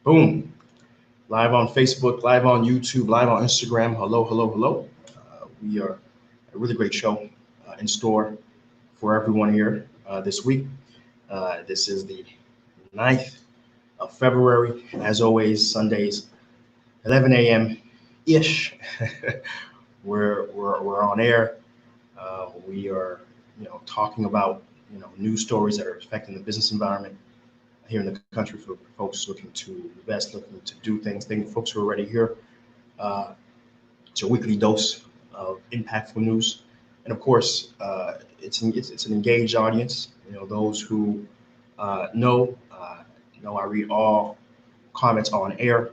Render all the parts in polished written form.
Boom. Live on Facebook, live on YouTube, live on Instagram. Hello, hello, hello. We are a really great show in store for everyone here this week. This is the 9th of February. As always, Sundays, 11 a.m. ish. we're on air. We are talking about news stories that are affecting the business environment here in the country for folks looking to invest, looking to do things, folks who are already here. It's a weekly dose of impactful news, and of course, it's an engaged audience. Those who know I read all comments on air.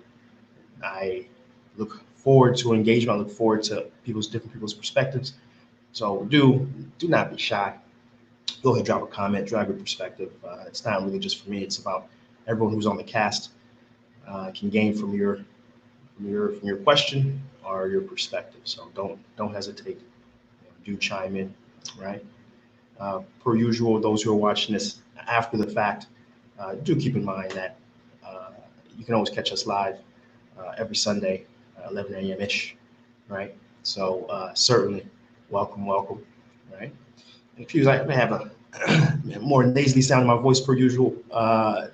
I look forward to engagement. I look forward to different people's perspectives. So do not be shy. Go ahead, drop a comment, drop your perspective. It's not really just for me. It's about everyone who's on the cast can gain from your question or your perspective. So don't hesitate. Do chime in, right? Per usual, those who are watching this after the fact, do keep in mind that you can always catch us live every Sunday, 11 a.m. ish, right? So certainly welcome, right? And excuse, I may have a more nasally sound in my voice per usual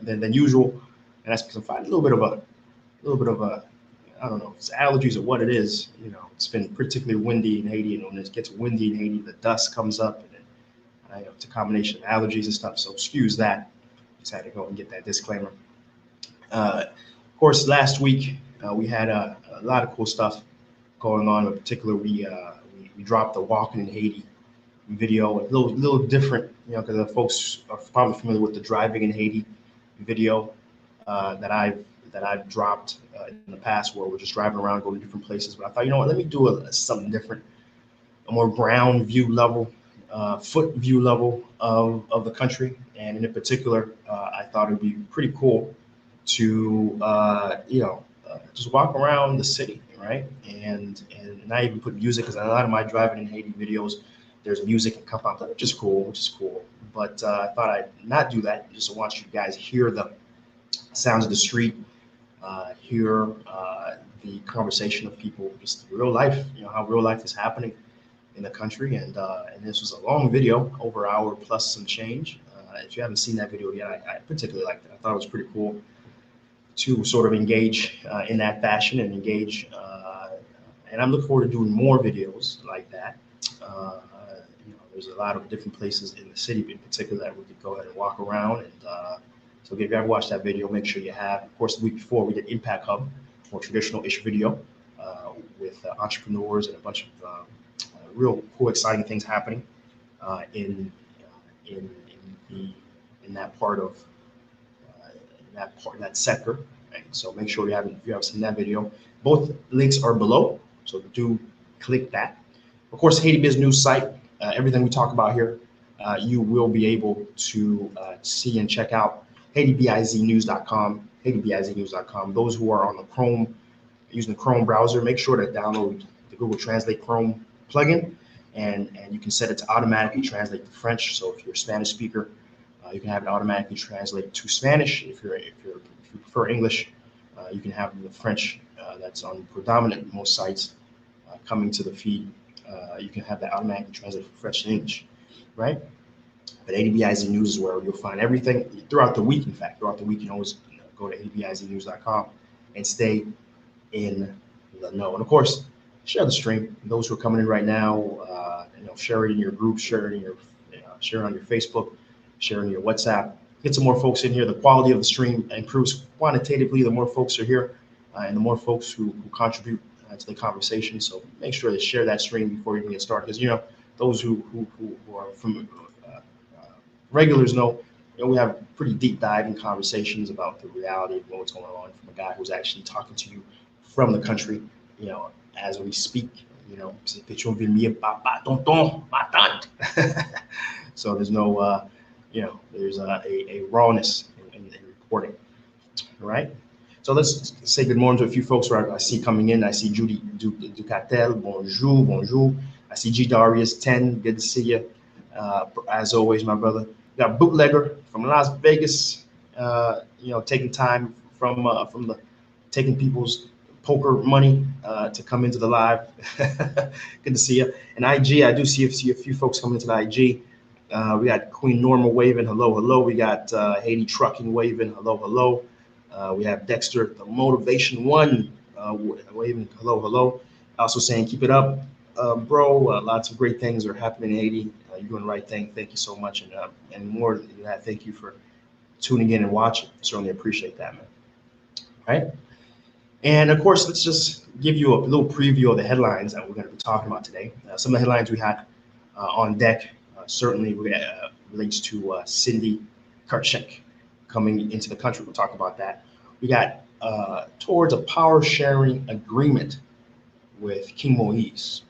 than usual, and that's because I'm finding a little bit of a I don't know if it's allergies or what it is. It's been particularly windy in Haiti, and when it gets windy in Haiti, the dust comes up, and then it's a combination of allergies and stuff. So excuse that. Just had to go and get that disclaimer. Of course, last week we had a lot of cool stuff going on. In particular, we dropped the Walking in Haiti video, a little different, because the folks are probably familiar with the Driving in Haiti video that I've dropped in the past, where we're just driving around, going to different places. But I thought, let me do something different, a more ground view level, foot view level of the country. And in particular, I thought it'd be pretty cool to just walk around the city, right? And not even put music, because a lot of my Driving in Haiti videos, there's music and come out, which is cool. But I thought I'd not do that. Just want you guys hear the sounds of the street, hear the conversation of people, just real life, how real life is happening in the country. And this was a long video, over an hour plus some change. If you haven't seen that video yet, I particularly liked it. I thought it was pretty cool to sort of engage in that fashion and engage. And I'm looking forward to doing more videos like that. There's a lot of different places in the city in particular that we could go ahead and walk around. And so if you haven't watched that video, make sure you have. Of course, the week before we did Impact Hub, more traditional-ish video with entrepreneurs and a bunch of real cool, exciting things happening in that part of that sector. Right? So make sure if you haven't seen that video, both links are below. So do click that. Of course, Haiti Biz News site. Everything we talk about here, you will be able to see and check out. HaitiBizNews.com. HaitiBizNews.com. Those who are on the Chrome, using the Chrome browser, make sure to download the Google Translate Chrome plugin, and you can set it to automatically translate to French. So if you're a Spanish speaker, you can have it automatically translate to Spanish. If you prefer English, you can have the French that's on predominant most sites coming to the feed. You can have that automatically translate from French to English, right? But ADBIZ News is where you'll find everything throughout the week. In fact, throughout the week, you can always go to adbiznews.com and stay in the know. And of course, share the stream. Those who are coming in right now, share it in your group, share it on your Facebook, share it in your WhatsApp. Get some more folks in here. The quality of the stream improves quantitatively. The more folks are here, and the more folks who contribute to the conversation. So make sure to share that stream before you even get started, because those who are from regulars know we have pretty deep diving conversations about the reality of what's going on from a guy who's actually talking to you from the country, as we speak. So there's no there's a rawness in reporting. All right. So let's say good morning to a few folks who I see coming in. I see Judy Ducatel, bonjour. I see G Darius 10, good to see you. As always, my brother. We got Bootlegger from Las Vegas, taking time from the taking people's poker money to come into the live. Good to see you. And IG, I do see a few folks coming into the IG. We got Queen Norma waving, hello, hello. We got Haiti Trucking waving, hello, hello. We have Dexter, the Motivation One, waving, hello, hello. Also saying, keep it up, bro. Lots of great things are happening in Haiti. You're doing the right thing. Thank you so much. And more than that, thank you for tuning in and watching. Certainly appreciate that, man. All right. And of course, let's just give you a little preview of the headlines that we're going to be talking about today. Some of the headlines we had on deck certainly relates to Cindy Kirchek coming into the country. We'll talk about that. We got towards a power sharing agreement with King Moise.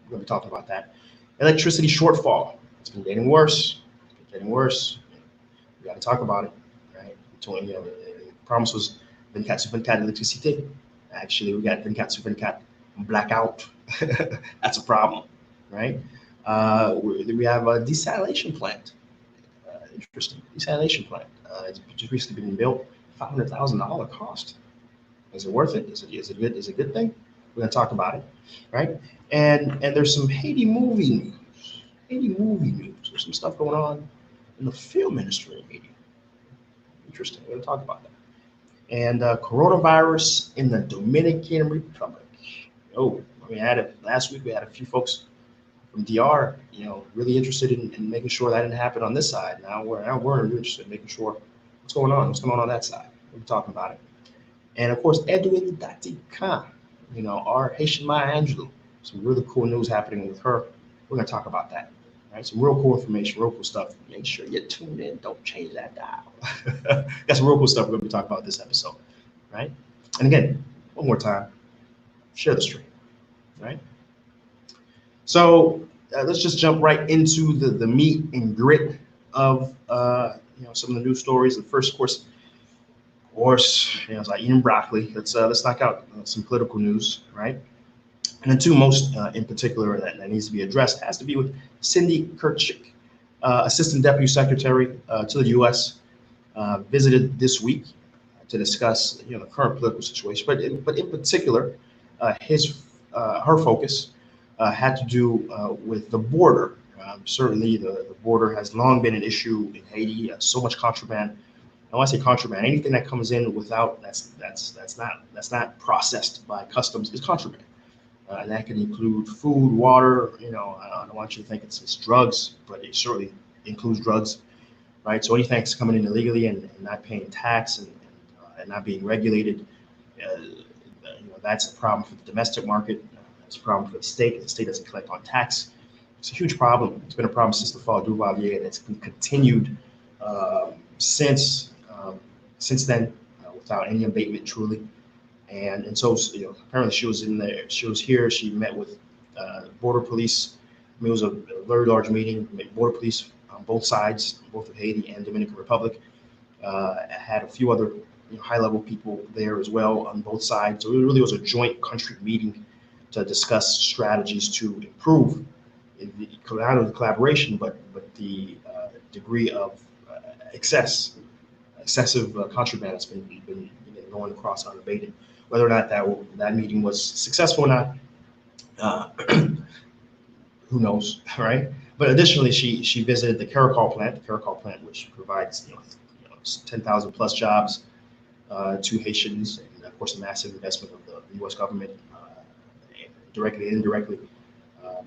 We're going to be talking about that. Electricity shortfall. It's been getting worse. Getting worse. We got to talk about it, right? The promise was 24/24 electricity. Actually, we got 24/24 blackout. That's a problem, right? We have a desalination plant. Interesting, desalination plant. It's just recently been built. $500,000 cost. Is it worth it? Is it good? Is it a good thing? We're gonna talk about it, right? And there's some Haiti movie news. Haiti movie news. There's some stuff going on in the film industry in Haiti. Interesting. We're gonna talk about that. And coronavirus in the Dominican Republic. Oh, we had it last week. We had a few folks from DR, really interested in making sure that didn't happen on this side. Now we're interested in making sure what's going on that side. We're talking about it. And of course, Edwin Datika, our Haitian Maya Angelou. Some really cool news happening with her. We're gonna talk about that. Right, some real cool information, real cool stuff. Make sure you tune in. Don't change that dial. Got some real cool stuff we're going to be talking about this episode, right? And again, one more time, share the stream, right? So let's just jump right into the meat and grit of some of the news stories. The first, of course, it's like eating broccoli. Let's knock out some political news, right? And the two most in particular that needs to be addressed has to be with Cindy Kirchek, Assistant Deputy Secretary to the U.S., visited this week to discuss the current political situation. But in particular, her focus had to do with the border. Certainly, the border has long been an issue in Haiti. So much contraband. And when I say contraband, anything that comes in without that's not processed by customs is contraband. And that can include food, water. I don't want you to think it's drugs, but it certainly includes drugs, right? So anything that's coming in illegally and not paying tax and not being regulated, that's a problem for the domestic market. It's a problem for the state. The state doesn't collect on tax. It's a huge problem. It's been a problem since the fall of Duvalier, and it's been continued since then without any abatement, truly. And so apparently she was in there. She was here. She met with border police. It was a very large meeting. Border police on both sides, both of Haiti and Dominican Republic. Had a few other high-level people there as well on both sides. So it really was a joint country meeting to discuss strategies to improve not only the collaboration, but the degree of excessive contraband that's been going across unabated. Whether or not that meeting was successful or not, who knows, right? But additionally, she visited the Caracol plant, which provides 10,000 plus jobs to Haitians, and of course a massive investment of the U.S. government, directly and indirectly,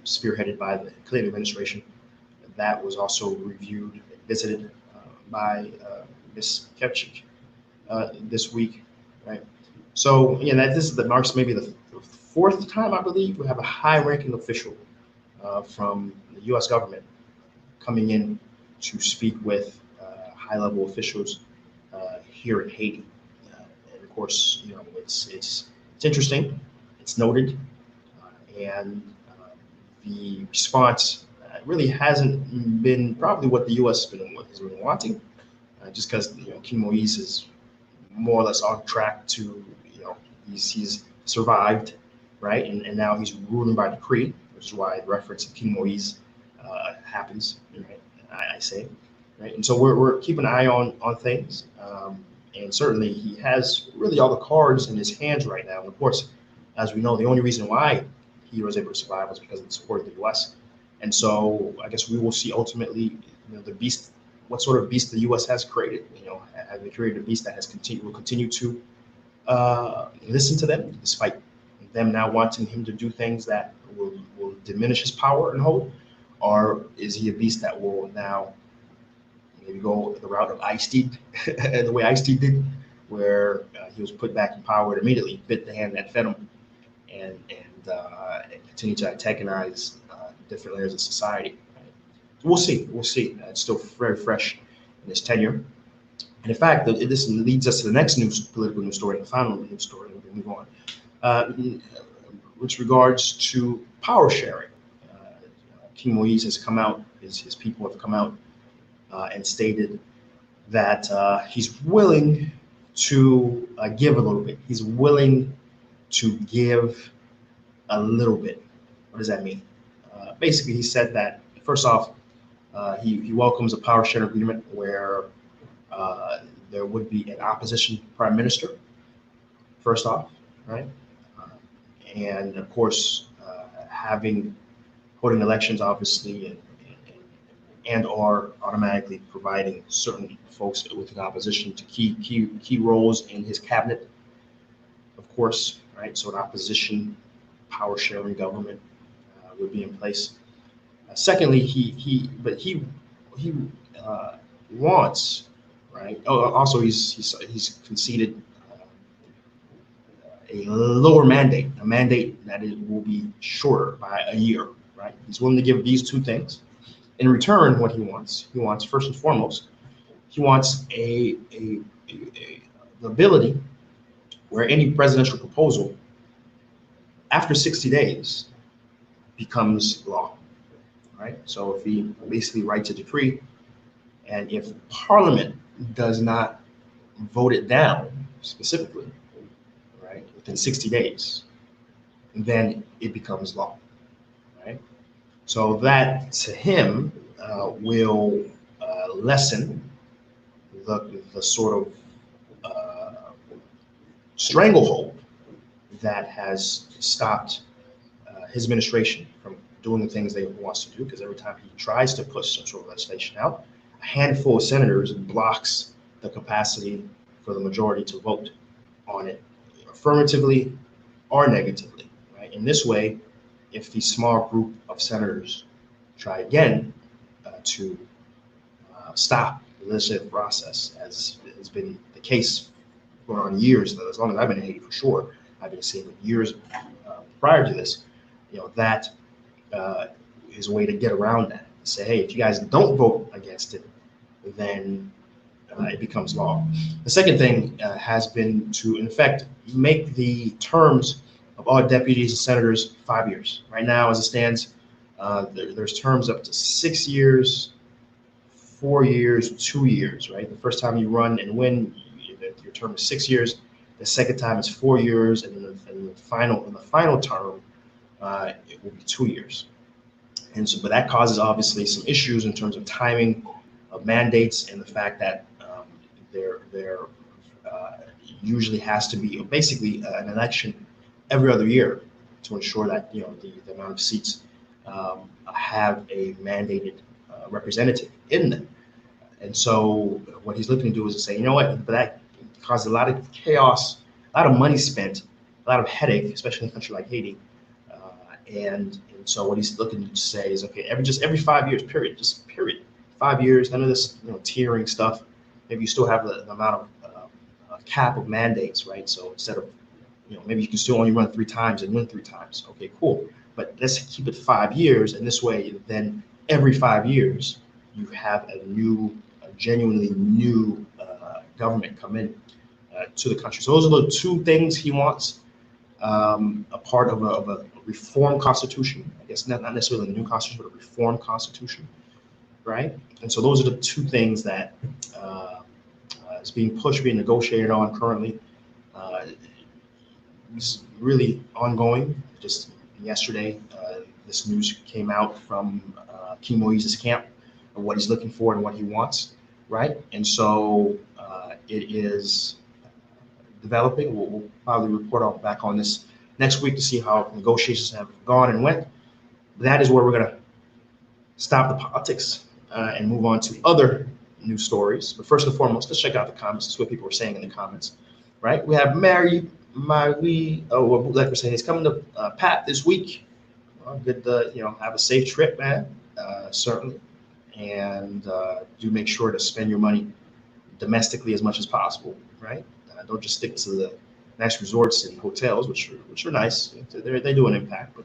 spearheaded by the Clinton administration. That was also reviewed and visited by Ms. Kepchik this week, right? So this marks maybe the fourth time, I believe, we have a high-ranking official from the U.S. government coming in to speak with high-level officials here in Haiti. And of course, it's interesting, it's noted, and the response really hasn't been probably what the U.S. has been wanting, just because King Moise is more or less on track to he's survived, right? And now he's ruling by decree, which is why the reference to King Moise happens, right? I say, right? And so we're keeping an eye on things. And certainly he has really all the cards in his hands right now. And of course, as we know, the only reason why he was able to survive was because of the support of the U.S. And so I guess we will see ultimately, the beast, what sort of beast the U.S. has created. Have they created a beast that will continue to listen to them, despite them now wanting him to do things that will diminish his power and hold? Or is he a beast that will now maybe go the route of Ice-T, the way Ice-T did, where he was put back in power and immediately bit the hand that fed him, and continue to antagonize different layers of society. Right? So we'll see. We'll see. It's still very fresh in his tenure. And in fact, this leads us to the next political news story, the final news story. We can move on, which regards to power sharing. King Moise has come out. His people have come out and stated that he's willing to give a little bit. He's willing to give a little bit. What does that mean? Basically, he said that, first off, he welcomes a power sharing agreement where there would be an opposition prime minister, first off, right? And of course, holding elections, obviously, and or automatically providing certain folks within opposition to key roles in his cabinet, of course, right? So an opposition power sharing government would be in place. Secondly, he wants, right? Oh, also he's conceded a lower mandate, a mandate that it will be shorter by a year, right? He's willing to give these two things. In return, what he wants first and foremost, he wants the ability where any presidential proposal after 60 days becomes law, right? So if he basically writes a decree, and if Parliament does not vote it down specifically, right, within 60 days, then it becomes law, right? So that to him will lessen the sort of stranglehold that has stopped his administration from doing the things that he wants to do, because every time he tries to push some sort of legislation out, a handful of senators blocks the capacity for the majority to vote on it affirmatively or negatively, right? In this way, if the small group of senators try again to stop the legislative process, as has been the case for on years, as long as I've been in Haiti, for sure, I've been seeing it years prior to this, that is a way to get around that. Say, hey, if you guys don't vote against it, then it becomes law. The second thing has been to, in effect, make the terms of all deputies and senators 5 years. Right now, as it stands, there's terms up to 6 years, 4 years, 2 years, right? The first time you run and win, your term is 6 years. The second time is 4 years, and in the final term, it will be 2 years. And so, but that causes obviously some issues in terms of timing of mandates, and the fact that there usually has to be basically an election every other year to ensure that the amount of seats have a mandated representative in them. And so what he's looking to do is to say, but that caused a lot of chaos, a lot of money spent, a lot of headache, especially in a country like Haiti. And so what he's looking to say is, okay, every 5 years, period, 5 years, none of this tiering stuff. Maybe you still have the amount of cap of mandates, right? So instead of maybe you can still only run 3 times and win 3 times. Okay, cool. But let's keep it 5 years, and this way, then every 5 years, you have a genuinely new government come in to the country. So those are the two things he wants. A part of a reformed constitution, I guess not necessarily a new constitution, but a reformed constitution, right? And so those are the two things that is being negotiated on currently. It's really ongoing. Just yesterday, this news came out from King Moise's camp of what he's looking for and what he wants, right? And so it is developing. We'll probably report back on this next week to see how negotiations have gone and went. That is where we're going to stop the politics and move on to other news stories. But first and foremost, let's check out the comments. That's what people are saying in the comments, right? We have Mary, like we're saying, he's coming to Pat this week. Well, good to, have a safe trip, man, certainly. And do make sure to spend your money domestically as much as possible, right? Don't just stick to the nice resorts and hotels, which are nice. They do an impact, but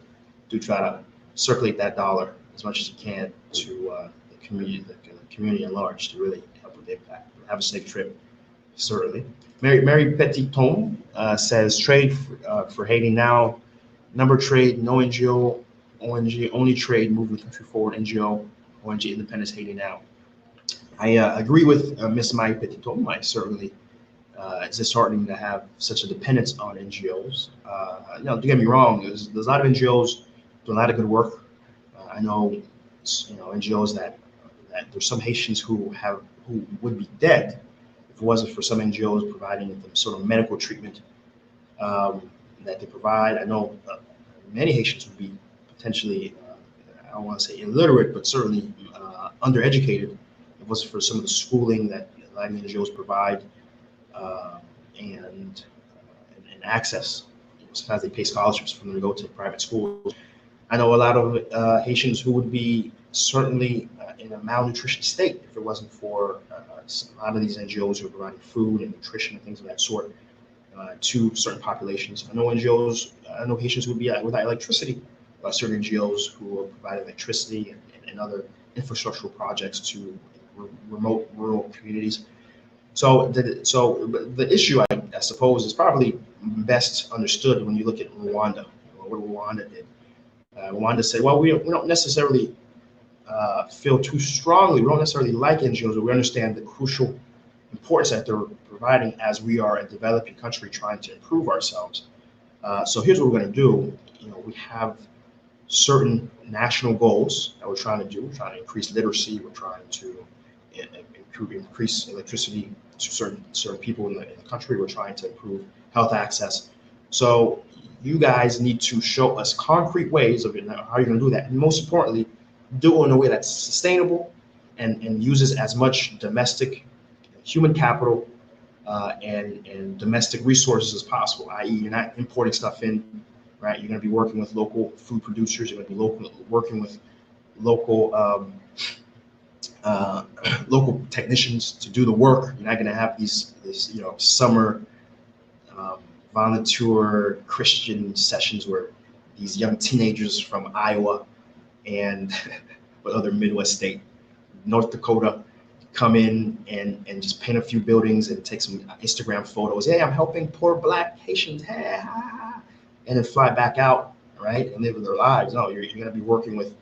do try to circulate that dollar as much as you can to the community at large to really help with the impact. Have a safe trip, certainly. Mary Petiton says trade for Haiti now. Number trade, no NGO, ONG, only trade, moving the country forward, NGO, ONG, independence, Haiti now. I agree with Ms. Maya Petiton. I certainly it's disheartening to have such a dependence on NGOs. Don't get me wrong. There's a lot of NGOs doing a lot of good work. I know, NGOs that there's some Haitians who would be dead if it wasn't for some NGOs providing them sort of medical treatment that they provide. I know many Haitians would be potentially, I don't want to say illiterate, but certainly undereducated if it wasn't for some of the schooling that a lot of NGOs provide and access. Sometimes they pay scholarships for them to go to private schools. I know a lot of Haitians who would be certainly in a malnutrition state if it wasn't for a lot of these NGOs who are providing food and nutrition and things of that sort to certain populations. I know Haitians who would be without electricity, certain NGOs who are providing electricity and other infrastructural projects to remote rural communities. So the issue, I suppose, is probably best understood when you look at Rwanda. What Rwanda did. Rwanda said, well, we don't necessarily feel too strongly. We don't necessarily like NGOs, but we understand the crucial importance that they're providing as we are a developing country trying to improve ourselves. So here's what we're going to do. We have certain national goals that we're trying to do. We're trying to increase literacy. We're trying to increase electricity to certain people in the country. We're trying to improve health access. So you guys need to show us concrete ways of how you're going to do that. And most importantly, do it in a way that's sustainable and uses as much domestic human capital and domestic resources as possible, i.e. you're not importing stuff in, right? You're going to be working with local food producers. You're going to be working with local local technicians to do the work. You're not going to have these summer volunteer Christian sessions where these young teenagers from Iowa and other Midwest state, North Dakota, come in and just paint a few buildings and take some Instagram photos. Hey, I'm helping poor Black Haitians. Hey, and then fly back out, right, and live their lives. No, you're going to be working with,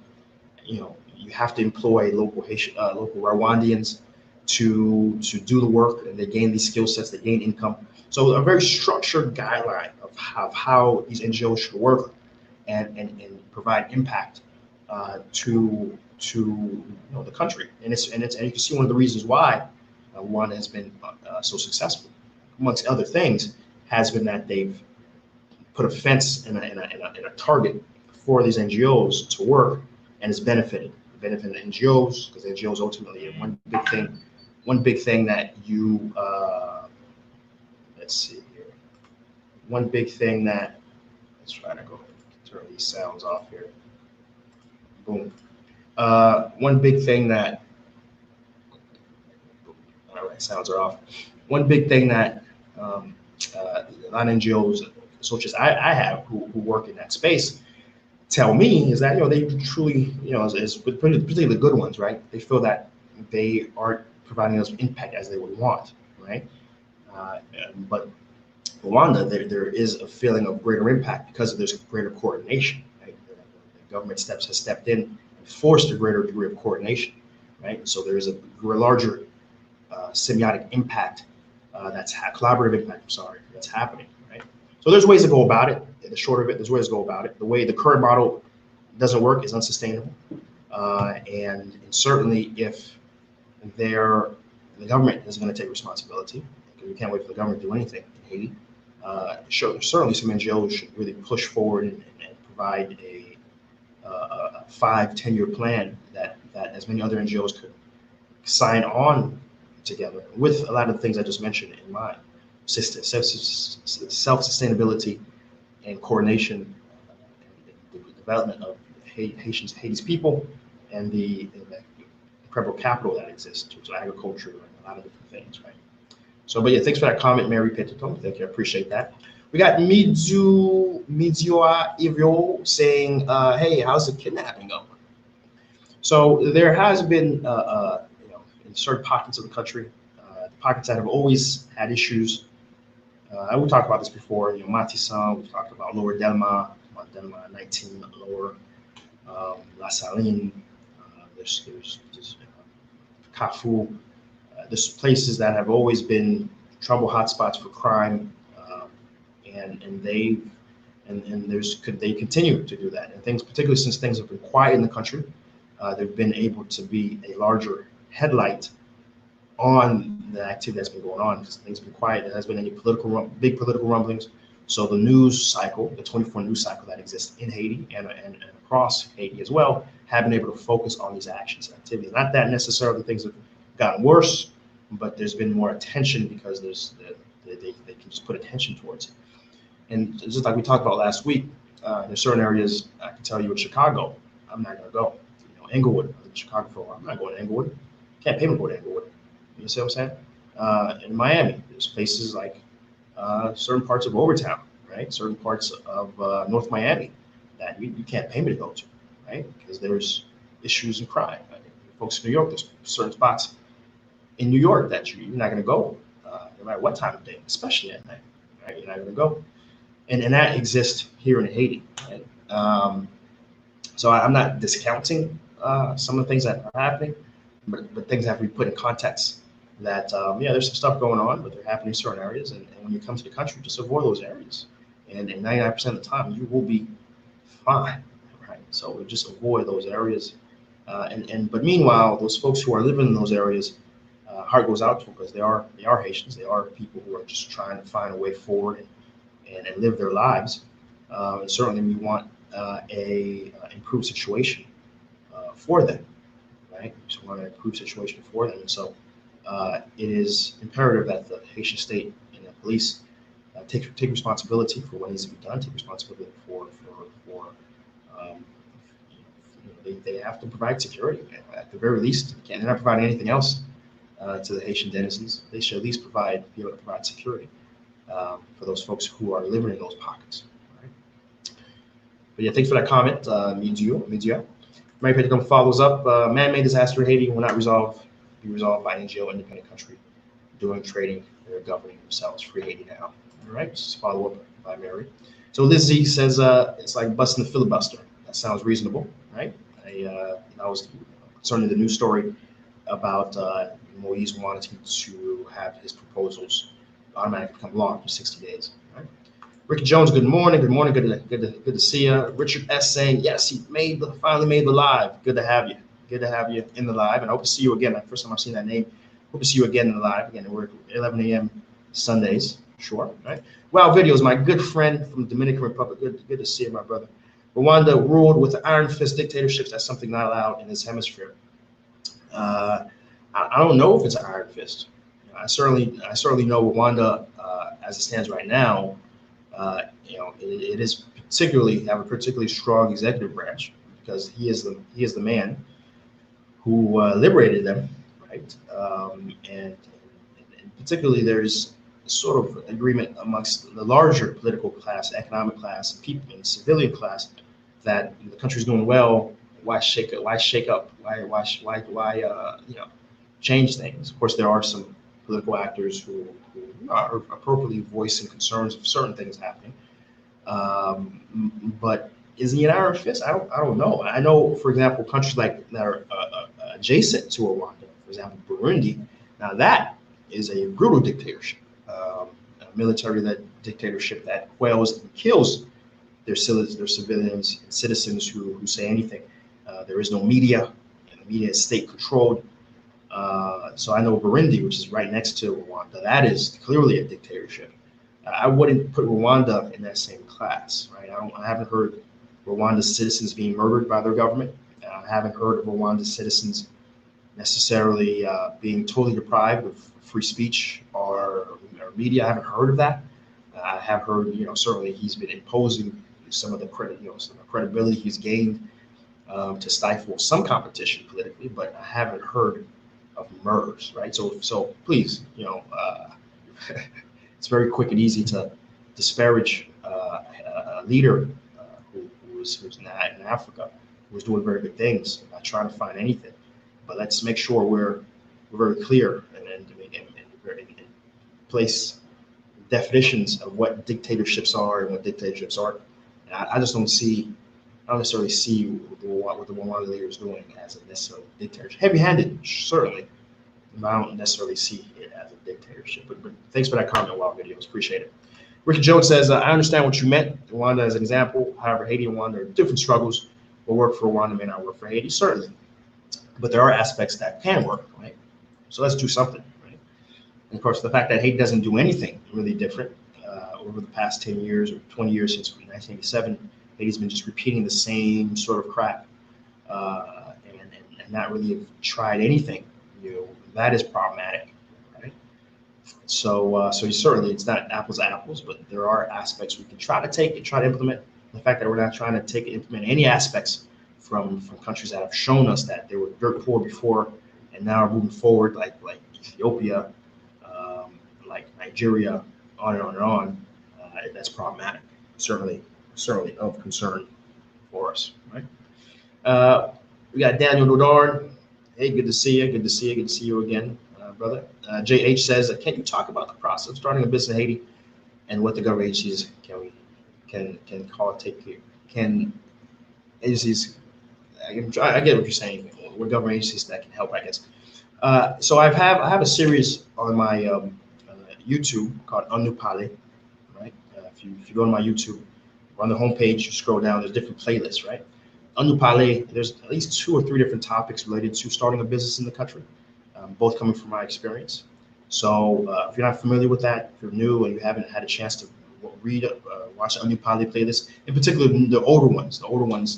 you have to employ local Rwandians to do the work, and they gain these skill sets, they gain income. So a very structured guideline of how these NGOs should work and provide impact to the country. And you can see one of the reasons why Rwanda has been so successful, amongst other things, has been that they've put a fence and a target for these NGOs to work, and it's benefited the NGOs, because NGOs ultimately one big thing that you let's see here. One big thing that, let's try to go turn these sounds off here. Boom. One big thing that, all right, sounds are off. One big thing that a lot of NGOs, such as I have, who work in that space, tell me is that they truly, particularly the good ones, right? They feel that they aren't providing as impact as they would want, right? But Rwanda, there is a feeling of greater impact because there's greater coordination, right? The government has stepped in and forced a greater degree of coordination, right? So there is a larger symbiotic impact collaborative impact, that's happening, right? So there's ways to go about it. The short of it, there's ways to go about it. The way the current model doesn't work is unsustainable. And certainly if the government is going to take responsibility, because we can't wait for the government to do anything in Haiti. Certainly some NGOs should really push forward and provide a 5-10 year plan that as many other NGOs could sign on together with a lot of the things I just mentioned in mind. Self-sustainability and coordination, the development of Haiti's people, and the incredible capital that exists, which is agriculture and a lot of different things, right? So, but yeah, thanks for that comment, Mary Petitone. Thank you, I appreciate that. We got Midzua Ivyo saying, hey, how's the kidnapping going? So there has been, in certain pockets of the country, pockets that have always had issues. We talked about this before, Matissan, we talked about Lower Delma, 19 Lower, La Saline, there's Cafu. There's places that have always been trouble hotspots for crime, and they continue to do that. And things, particularly since things have been quiet in the country, they've been able to be a larger headlight on the activity that's been going on, because things have been quiet. There hasn't been any big political rumblings. So the news cycle, the 24 news cycle that exists in Haiti and across Haiti as well, have been able to focus on these actions and activities. Not that necessarily things have gotten worse, but there's been more attention because they can just put attention towards it. And just like we talked about last week, there's certain areas I can tell you in Chicago, I'm not going to go. Englewood, I'm in Chicago for a while. I'm not going to Englewood. Can't pay me to go to Englewood. You see what I'm saying? In Miami, there's places like certain parts of Overtown, right? Certain parts of North Miami that you can't pay me to go to, right? Because there's issues and crime. Right? Folks in New York, there's certain spots in New York that you're not going to go, no matter what time of day, especially at night, right? You're not going to go. And that exists here in Haiti, right? So I'm not discounting some of the things that are happening, but things have to be put in context that, there's some stuff going on, but they're happening in certain areas. And when you come to the country, just avoid those areas. And 99% of the time, you will be fine, right? So just avoid those areas. But meanwhile, those folks who are living in those areas, heart goes out to them, because they are Haitians. They are people who are just trying to find a way forward and live their lives. And certainly we want a improved situation for them, right? We just want an improved situation for them. And so it is imperative that the Haitian state and the police take responsibility for what needs to be done, take responsibility for they have to provide security. At the very least, they're not providing anything else to the Haitian denizens. They should at least be able to provide security for those folks who are living in those pockets. Right? But yeah, thanks for that comment, Media. Mary Petitcom follows up. Man-made disaster in Haiti will not be resolved by NGO independent country doing trading. They're governing themselves. Free Haiti now. All right, just follow up by Mary. So Lizzie says it's like busting the filibuster. That sounds reasonable, right? I was concerning the news story about Moise wanting to have his proposals automatically become law after 60 days. Right? Ricky Jones, good morning. Good morning. Good to see you. Richard S. saying, yes, he finally made the live. Good to have you. Good to have you in the live. And I hope to see you again. First time I've seen that name. Hope to see you again in the live. Again, we're at 11 a.m. Sundays. Sure. Right. Wow, videos. My good friend from the Dominican Republic. Good to see you, my brother. Rwanda ruled with iron fist dictatorships. That's something not allowed in this hemisphere. I don't know if it's an iron fist. I certainly know Rwanda, as it stands right now, it is have a particularly strong executive branch, because he is the man who liberated them, right? And particularly there's sort of agreement amongst the larger political class, economic class, people, and civilian class that the country's doing well. Why shake up? Why change things? Of course, there are some political actors who are appropriately voicing concerns of certain things happening. But is he an iron fist? I don't know. I know, for example, countries that are adjacent to Rwanda, for example, Burundi. Now that is a brutal dictatorship, a military dictatorship that quells and kills their civilians and citizens who say anything. There is no media, and the media is state controlled. So I know Burundi, which is right next to Rwanda, that is clearly a dictatorship. I wouldn't put Rwanda in that same class, right? I haven't heard Rwanda's citizens being murdered by their government. I haven't heard of Rwanda's citizens necessarily being totally deprived of free speech or media. I haven't heard of that. I have heard, certainly he's been imposing some of the some of the credibility he's gained to stifle some competition politically, but I haven't heard of murders, right? So please, it's very quick and easy to disparage a leader who's in Africa, who's doing very good things, not trying to find anything. But let's make sure we're very clear and place definitions of what dictatorships are and what dictatorships aren't. And I just don't necessarily see what the Rwanda leader is doing as a necessarily dictatorship. Heavy-handed, certainly, but I don't necessarily see it as a dictatorship. But thanks for that comment, Wild Videos. Appreciate it. Richard Jones says, I understand what you meant. Rwanda as an example. However, Haiti and Rwanda are different struggles. What work for Rwanda may not work for Haiti, certainly. But there are aspects that can work, right? So let's do something, right? And of course, the fact that Haiti doesn't do anything really different over the past 10 years or 20 years since 1987, Haiti's been just repeating the same sort of crap and not really have tried anything new. That is problematic, right? So certainly it's not apples to apples, but there are aspects we can try to take and try to implement. The fact that we're not trying to take and implement any aspects from countries that have shown us that they were dirt poor before and now are moving forward, like Ethiopia, like Nigeria, on and on and on. That's problematic. Certainly of concern for us, right? We got Daniel Dodard. Hey, good to see you. Good to see you again, brother. JH says, can you talk about the process of starting a business in Haiti and what the government agencies can call it, take care? Can agencies? I get what you're saying. What government agencies that can help, I guess. So I have a series on my YouTube called Anupale, right? If you go to my YouTube, on the homepage, you scroll down, there's different playlists, right? Anupale, there's at least 2 or 3 different topics related to starting a business in the country, both coming from my experience. So if you're not familiar with that, if you're new and you haven't had a chance to watch the Anupale playlist, in particular the older ones,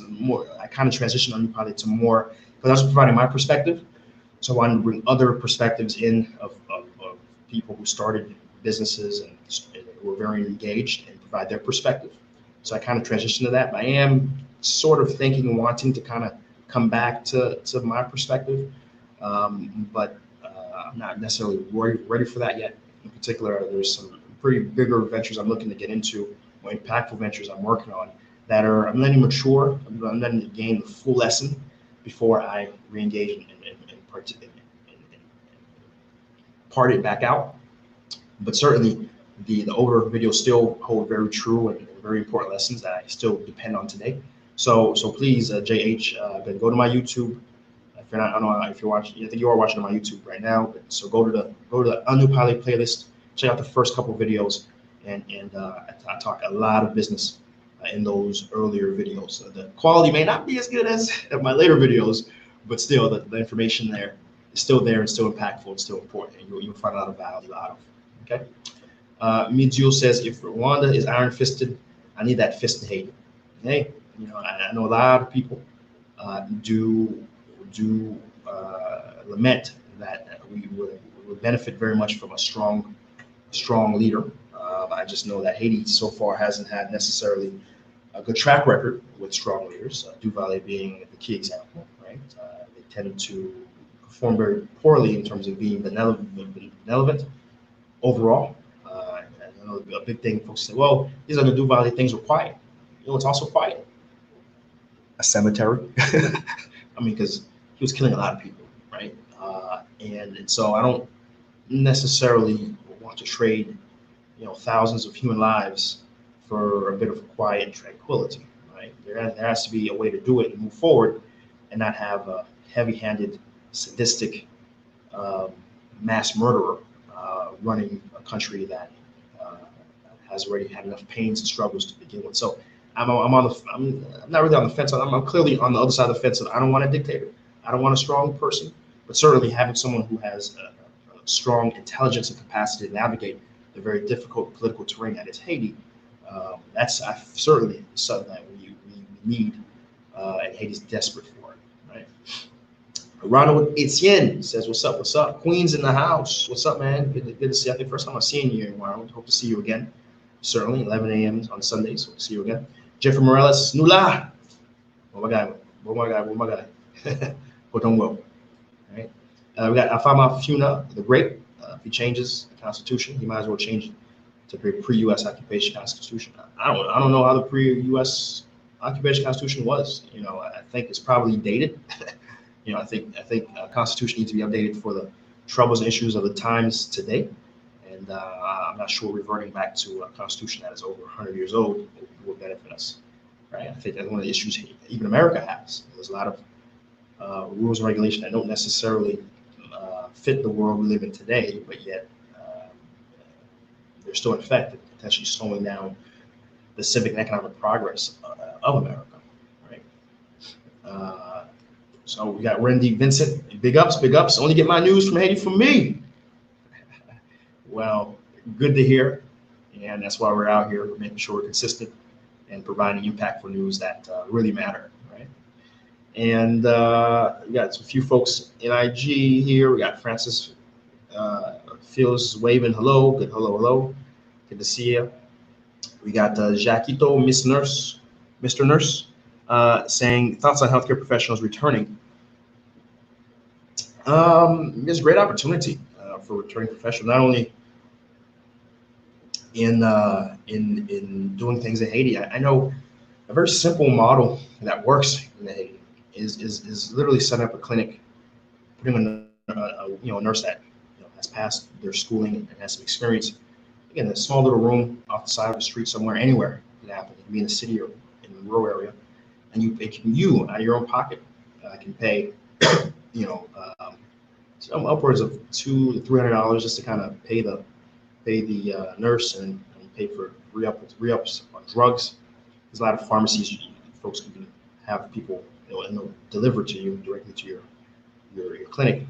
more, I kind of transitioned Anupale to more, because I was providing my perspective. So I wanted to bring other perspectives in of people who started businesses and were very engaged and provide their perspective. So I kind of transitioned to that. But I am sort of thinking and wanting to kind of come back to my perspective, but I'm not necessarily ready for that yet. In particular, there's some pretty bigger ventures I'm looking to get into, more impactful ventures I'm working on that I'm letting mature. I'm letting it gain the full lesson before I re-engage and part it back out. But certainly the older videos still hold very true and very important lessons that I still depend on today. So please, JH, go to my YouTube. If you're not, I don't know if you're watching. I think you are watching on my YouTube right now. So go to the Anupale playlist. Check out the first couple videos, and I talk a lot of business in those earlier videos. The quality may not be as good as my later videos, but still the information there is still there and still impactful and still important, and you'll find a lot of value out of. Okay. Mijul says, if Rwanda is iron-fisted, I need that fist in Haiti. Hey, I know a lot of people do lament that we would benefit very much from a strong leader. I just know that Haiti so far hasn't had necessarily a good track record with strong leaders, Duvalier being the key example, right? They tended to perform very poorly in terms of being benevolent overall. I know a big thing folks say, well, these are the Duvalier things were quiet. It's also quiet. A cemetery. I mean, because he was killing a lot of people, right? And so I don't necessarily want to trade, thousands of human lives for a bit of quiet tranquility, right? There has to be a way to do it and move forward, and not have a heavy-handed, sadistic mass murderer running a country that has already had enough pains and struggles to begin with. So I'm not really on the fence. I'm clearly on the other side of the fence. I don't want a dictator. I don't want a strong person, but certainly having someone who has a strong intelligence and capacity to navigate the very difficult political terrain that is Haiti, that's certainly something that we need, and Haiti's desperate for it, right? Ronald Etienne says, "What's up? What's up? Queens in the house. What's up, man? Good to see you. I think first time I'm seeing you, Ronald. Hope to see you again. Certainly, 11 a.m. on Sundays. Hope to see you again." Jeffrey Morales, Nula. Oh my God. Oh my God. Oh my God. Bottom well. All right. We got Afama Funa, the Great. If he changes the Constitution, he might as well change it to pre-U.S. occupation Constitution. I don't know how the pre-U.S. occupation Constitution was. I think it's probably dated. I think Constitution needs to be updated for the troubles and issues of the times today. And I'm not sure reverting back to a Constitution that is over 100 years old would benefit us, right? I think that's one of the issues even America has. There's a lot of rules and regulations that don't necessarily fit the world we live in today, but yet they're still in effect, potentially slowing down the civic and economic progress of America, right? So we got Randy Vincent, big ups, big ups. Only get my news from Haiti from me. Well, good to hear, and that's why we're out here, making sure we're consistent and providing impactful news that really matter, right? And we got a few folks in IG here. We got Francis Fields waving hello, good hello, good to see you. We got Jaquito, Mr. Nurse, saying thoughts on healthcare professionals returning. There's a great opportunity for returning professionals, not only in doing things in Haiti. I know a very simple model that works in Haiti is literally setting up a clinic, putting a nurse that has passed their schooling and has some experience. Again, a small little room off the side of the street somewhere, anywhere it can happen. It can be in the city or in the rural area, and you out of your own pocket can pay some upwards of $200 to $300 just to kind of pay the nurse and pay for re-ups on drugs. There's a lot of pharmacies folks can have people delivered to you directly to your clinic,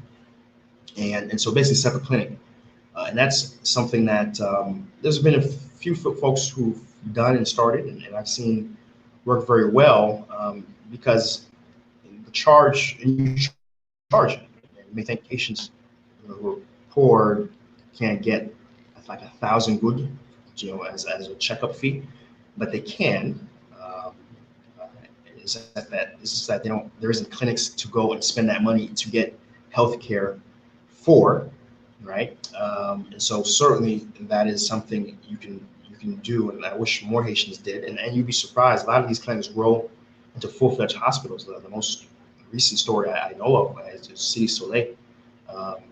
and so basically set up a clinic, and that's something that there's been a few folks who've done and started, and I've seen work very well, because the charge, and you charge it. You may think patients who are poor can't get like 1,000 good, as a checkup fee, but they can. Is that there isn't clinics to go and spend that money to get health care for, right? And so certainly that is something you can do, and I wish more Haitians did. And you'd be surprised, a lot of these clinics grow into full-fledged hospitals. The most recent story I know of is Cité Soleil.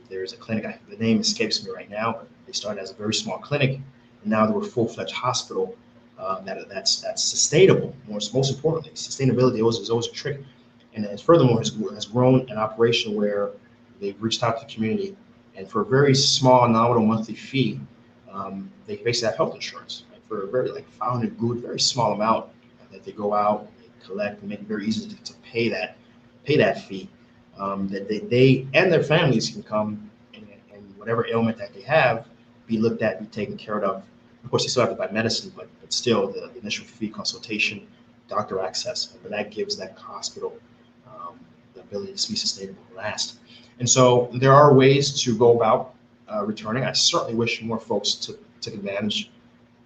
There's a clinic, the name escapes me right now, but they started as a very small clinic, and now they're a full-fledged hospital that's sustainable. Most importantly, sustainability is always a trick. And furthermore, has grown an operation where they've reached out to the community, and for a very small nominal monthly fee, they basically have health insurance, right? For a very 500 good, very small amount that they go out, they collect, and make it very easy to pay that fee. That they and their families can come and whatever ailment that they have be looked at, be taken care of. Of course, they still have to buy medicine, but still the initial fee, consultation, doctor access, but that gives that hospital the ability to be sustainable and last. And so there are ways to go about returning. I certainly wish more folks took advantage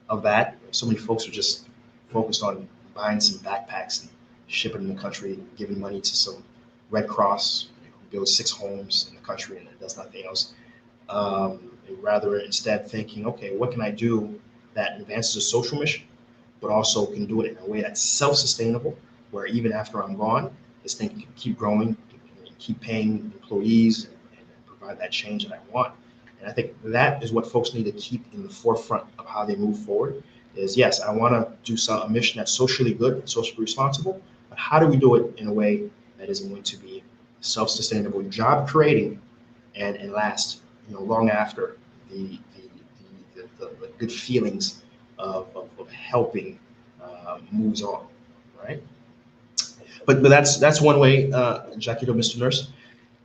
of that. So many folks are just focused on buying some backpacks and shipping in the country, giving money to some Red Cross who builds 6 homes in the country and does nothing else. Rather instead thinking, okay, what can I do that advances a social mission, but also can do it in a way that's self-sustainable, where even after I'm gone, this thing can keep growing, keep paying employees, and provide that change that I want. And I think that is what folks need to keep in the forefront of how they move forward. Is yes, I want to do a mission that's socially good, socially responsible, but how do we do it in a way that is going to be self-sustainable, job creating, and last, long after the good feelings of helping moves on, right? But that's one way, Jaquito, Mr. Nurse.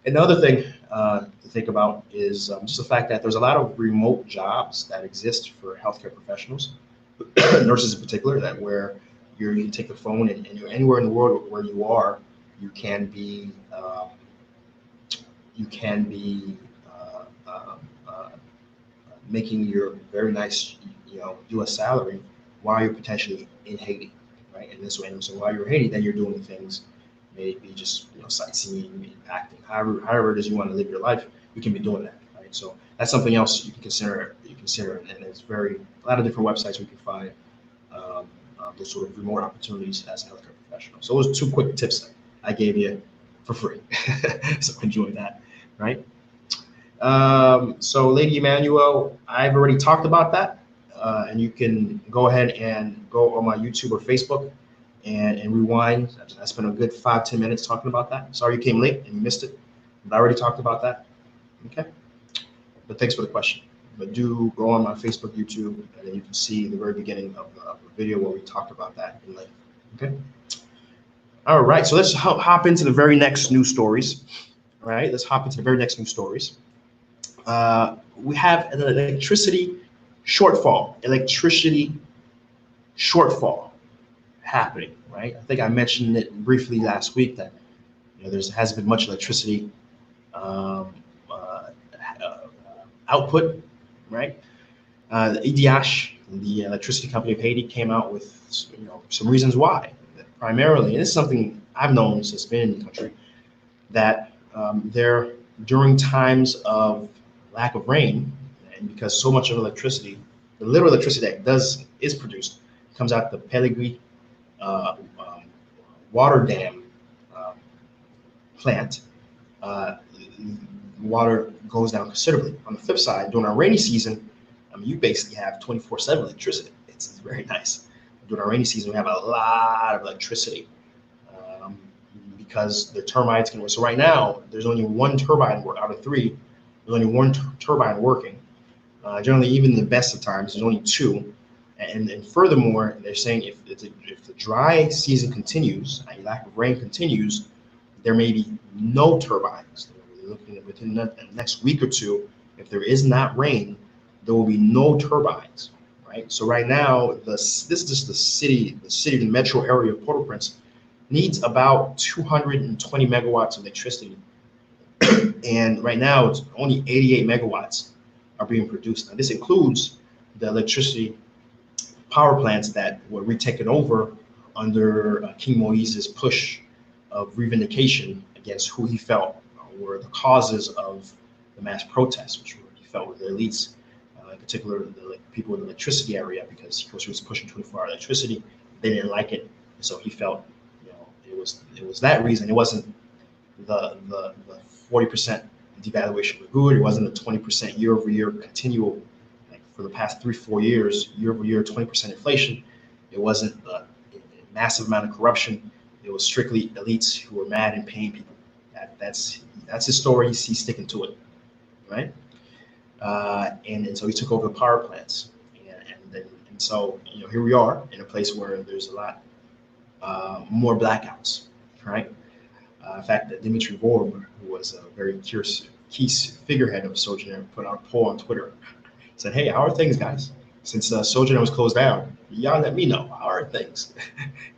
Another thing to think about is just the fact that there's a lot of remote jobs that exist for healthcare professionals, nurses in particular, that where you can take the phone and you're anywhere in the world where you are, you can be making your very nice, U.S. salary while you're potentially in Haiti, right? And this way, and so while you're in Haiti, then you're doing things, maybe just sightseeing, acting, however it is you want to live your life, you can be doing that, right? So that's something else you can consider. And there's a lot of different websites we can find those sort of remote opportunities as a healthcare professional. So those 2 quick tips that I gave you for free. So enjoy that, right? So Lady Emmanuel, I've already talked about that, and you can go ahead and go on my YouTube or Facebook and rewind. I spent a good 5-10 minutes talking about that. Sorry you came late and you missed it, but I already talked about that. Okay, but thanks for the question. But do go on my Facebook, YouTube, and then you can see the very beginning of the video where we talked about that in length. Okay. All right, so let's hop into the very next news stories. All right, let's hop into the very next news stories. We have an electricity shortfall happening, right? I think I mentioned it briefly last week that there hasn't been much electricity output, right? The EDH, the electricity company of Haiti, came out with some reasons why. Primarily, and this is something I've known since been in the country, that during times of lack of rain, and because so much of electricity, the little electricity that is produced, comes out the Peligui water dam plant, water goes down considerably. On the flip side, during our rainy season, you basically have 24/7 electricity. It's very nice. During our rainy season, we have a lot of electricity because the turbines can work. So right now, there's only 1 turbine out of 3. There's only 1 turbine working. Generally, even in the best of times, there's only 2. And furthermore, they're saying if the dry season continues, lack of rain continues, there may be no turbines. They're looking at within the next week or 2, if there is not rain, there will be no turbines, right? So right now, this is just the city, the metro area of Port-au-Prince needs about 220 megawatts of electricity. And right now, it's only 88 megawatts are being produced. Now, this includes the electricity power plants that were retaken over under King Moise's push of revindication against who he felt were the causes of the mass protests, which he felt were the elites, in particular the people in the electricity area, because of course he was pushing 24-hour electricity. They didn't like it, so he felt it was that reason. It wasn't the 40% devaluation of the good. It wasn't the 20% year-over-year continual, like for the past 3-4 years, year-over-year 20% inflation. It wasn't a massive amount of corruption. It was strictly elites who were mad and paying people. That's his story. He's sticking to it, right? And so he took over the power plants, and so here we are in a place where there's a lot more blackouts, right? In fact, Dimitri Vorb, who was a very key figurehead of Seejeanty, put out a poll on Twitter, said, "Hey, how are things, guys? Since Seejeanty was closed down, y'all let me know, how are things?"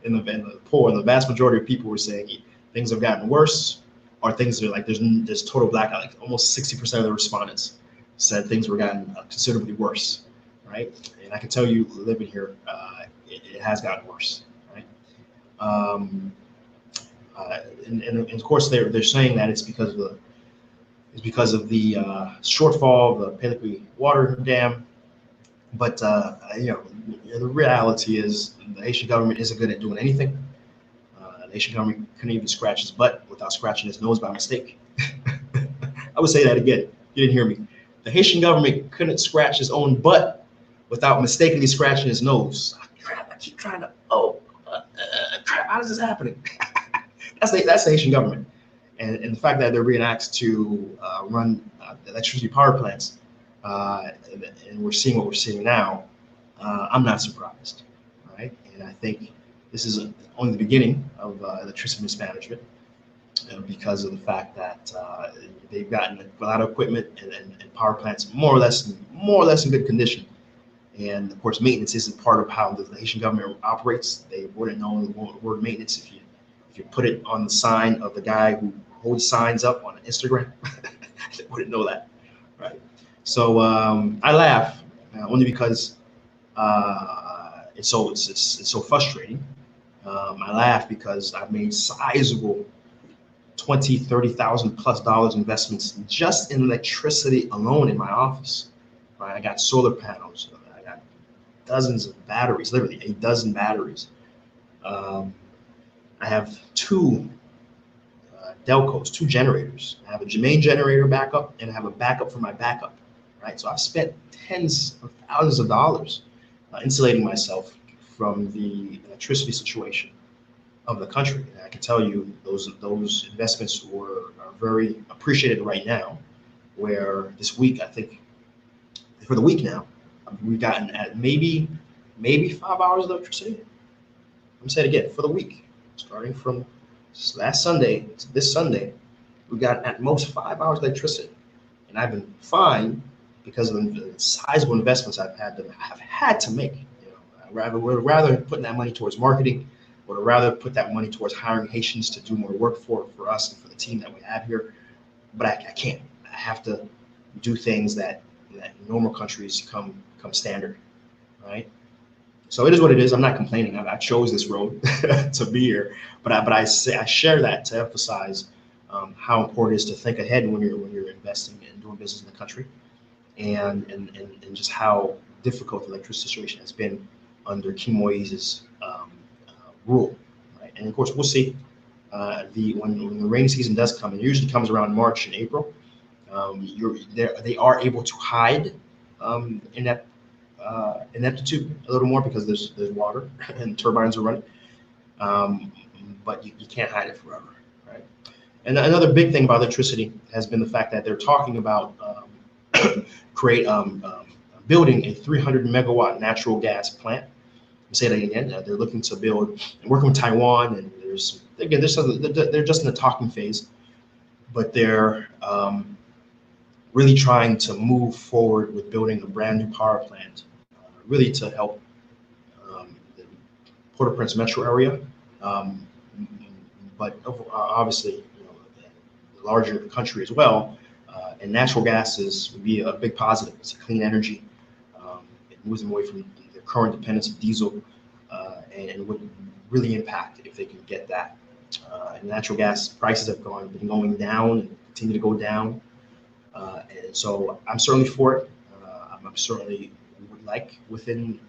in the poll, and the vast majority of people were saying things have gotten worse, or things are like there's total blackout. Like almost 60% of the respondents said things were gotten considerably worse, right? And I can tell you, living here, it has gotten worse, right? And of course they're saying that it's because of the shortfall of the Peligui water dam, but the reality is the Haitian government isn't good at doing anything. The Haitian government couldn't even scratch his butt without scratching his nose by mistake. I would say that again. You didn't hear me. The Haitian government couldn't scratch his own butt without mistakenly scratching his nose. I keep trying to. How is this happening? That's the Haitian government, and the fact that they're being asked to run electricity power plants, and we're seeing what we're seeing now. I'm not surprised, right? And I think this is only the beginning of electricity mismanagement. because of the fact that they've gotten a lot of equipment and power plants more or less in good condition. And of course, maintenance isn't part of how the Haitian government operates. They wouldn't know the word maintenance if you put it on the sign of the guy who holds signs up on Instagram. They wouldn't know that, right? So I laugh only because it's so frustrating. I laugh because I've made sizable 20, 30,000 plus dollars investments just in electricity alone in my office. Right? I got solar panels. I got dozens of batteries, literally a dozen batteries. I have two Delcos, two generators. I have a main generator backup and I have a backup for my backup. Right? So I've spent tens of thousands of dollars insulating myself from the electricity situation of the country. And I can tell you those investments are very appreciated right now, where this week, I think for the week now, we've gotten at maybe 5 hours of electricity. Let me say it again, for the week, starting from last Sunday to this Sunday, we've got at most 5 hours of electricity. And I've been fine because of the sizable investments I've had to make. I would rather putting that money towards marketing, would rather put that money towards hiring Haitians to do more work for us and for the team that we have here. But I can't. I have to do things that in normal countries come standard, right? So it is what it is. I'm not complaining. I chose this road to be here, but I share that to emphasize how important it is to think ahead when you're investing and doing business in the country, and just how difficult the electricity situation has been under Kimoi's rule, right? And of course, we'll see when the rainy season does come. It usually comes around March and April. They are able to hide ineptitude a little more because there's water and turbines are running, but you can't hide it forever, right? And another big thing about electricity has been the fact that they're talking about building a 300 megawatt natural gas plant. I'll say that again. They're looking to build and working with Taiwan, and they're just in the talking phase, but they're really trying to move forward with building a brand new power plant, really to help the Port-au-Prince metro area, but obviously the larger country as well. And natural gas would be a big positive. It's a clean energy. It moves them away from the current dependence of diesel, and it would really impact if they can get that. And natural gas prices have been going down and continue to go down. And so I'm certainly for it. I'm certainly would like within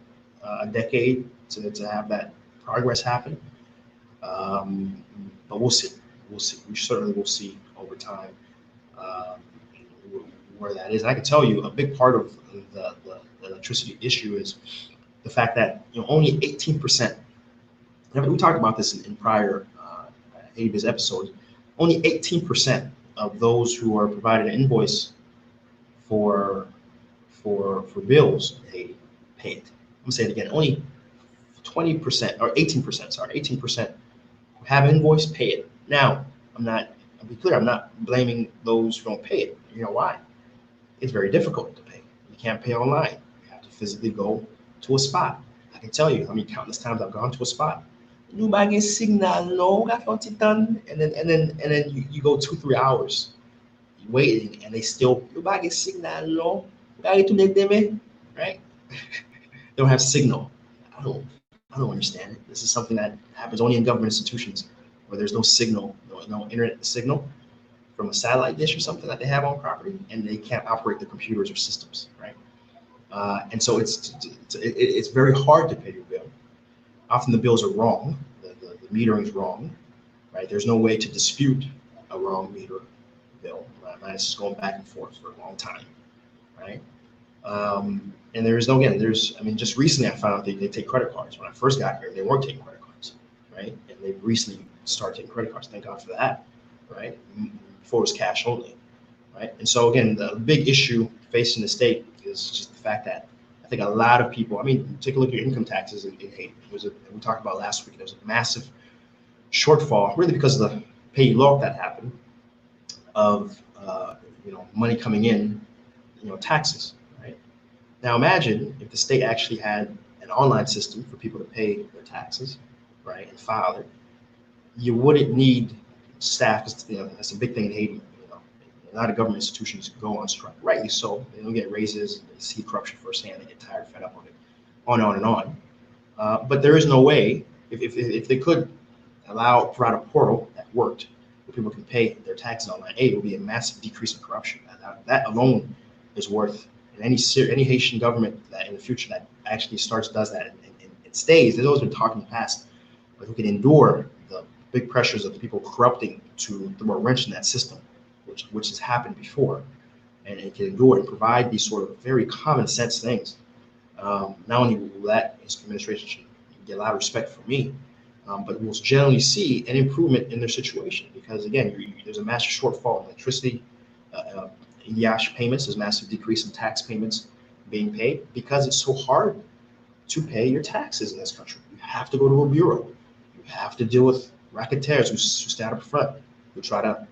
a decade to have that progress happen. But we'll see. We'll see. We certainly will see over time where that is. And I can tell you a big part of the electricity issue is the fact that only 18%. We talked about this in prior Haiti episodes. Only 18% of those who are provided an invoice for bills in Haiti pay it. I'm gonna say it again. Only 20% or 18%. Sorry, 18% who have an invoice pay it. Now, I'll be clear. I'm not blaming those who don't pay it. You know why? It's very difficult to pay. You can't pay online. You have to physically go to a spot. I can tell you, countless times I've gone to a spot. You bag a signal, no, and then you go 2-3 hours waiting, and they still you bag a signal, no, right? They don't have signal. I don't understand it. This is something that happens only in government institutions where there's no signal, no internet signal from a satellite dish or something that they have on property, and they can't operate the computers or systems, right? And so it's very hard to pay your bill. Often the bills are wrong, the metering is wrong, right? There's no way to dispute a wrong meter bill. It's just going back and forth for a long time, right? And just recently I found out they take credit cards. When I first got here, they weren't taking credit cards, right? And they recently started taking credit cards. Thank God for that, right? Before it was cash only, right? And so again, the big issue facing the state is just the fact that I think a lot of people, take a look at your income taxes in Haiti. We talked about last week, there was a massive shortfall, really because of pay law that happened of money coming in, taxes, right? Now imagine if the state actually had an online system for people to pay their taxes, right, and file it. You wouldn't need staff, because that's a big thing in Haiti. A lot of government institutions go on strike, rightly so. They don't get raises, they see corruption firsthand, they get tired, fed up of it, on and on and on. But there is no way, if they could provide a portal that worked where people can pay their taxes online, it would be a massive decrease in corruption. That alone is worth, and any Haitian government that in the future that actually does that and stays. There's always been talk in the past, but who can endure the big pressures of the people corrupting to throw a wrench in that system, which has happened before, and it can endure and provide these sort of very common sense things. Not only will that administration get a lot of respect from me, but we'll generally see an improvement in their situation, because again, there's a massive shortfall in electricity, IASH payments. There's massive decrease in tax payments being paid because it's so hard to pay your taxes in this country. You have to go to a bureau. You have to deal with racketeers who stand up front, who try to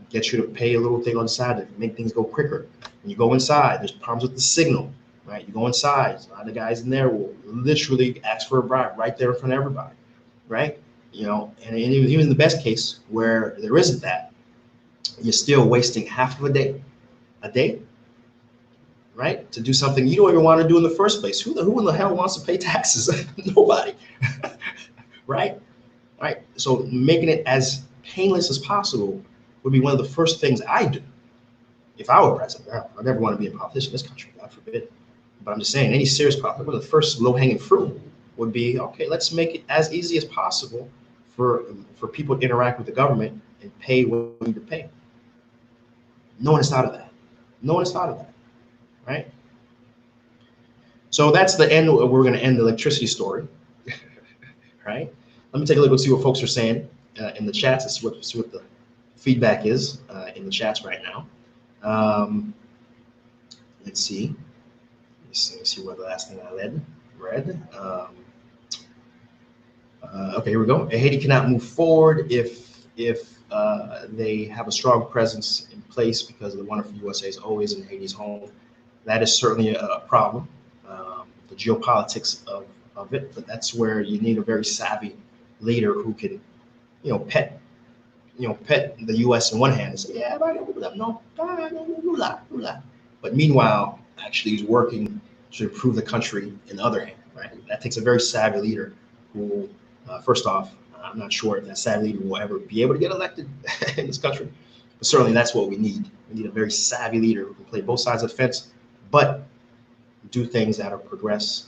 get you to pay a little thing on the side to make things go quicker. When you go inside, there's problems with the signal, right? You go inside, a lot of the guys in there will literally ask for a bribe right there in front of everybody, right? And even in the best case where there isn't that, you're still wasting half of a day, right? To do something you don't even want to do in the first place. Who in the hell wants to pay taxes? Nobody, right? Right. So making it as painless as possible would be one of the first things I do if I were president. I never want to be a politician in this country, God forbid. But I'm just saying, any serious politician, one of the first low-hanging fruit would be, okay, let's make it as easy as possible for people to interact with the government and pay what they need to pay. No one has thought of that. No one has thought of that, right? So that's the end. We're going to end the electricity story, right? Let me take a look and see what folks are saying in the chats. See what the feedback is in the chats right now. Let's see. Let's see what the last thing I read. Okay, here we go. Haiti cannot move forward if they have a strong presence in place because the wonderful USA is always in Haiti's home. That is certainly a problem, the geopolitics of it, but that's where you need a very savvy leader who can, pet the U.S. in one hand and say, yeah, no, but meanwhile, actually is working to improve the country in the other hand, right? That takes a very savvy leader who, first off, I'm not sure if that savvy leader will ever be able to get elected in this country, but certainly that's what we need. We need a very savvy leader who can play both sides of the fence, but do things that are progress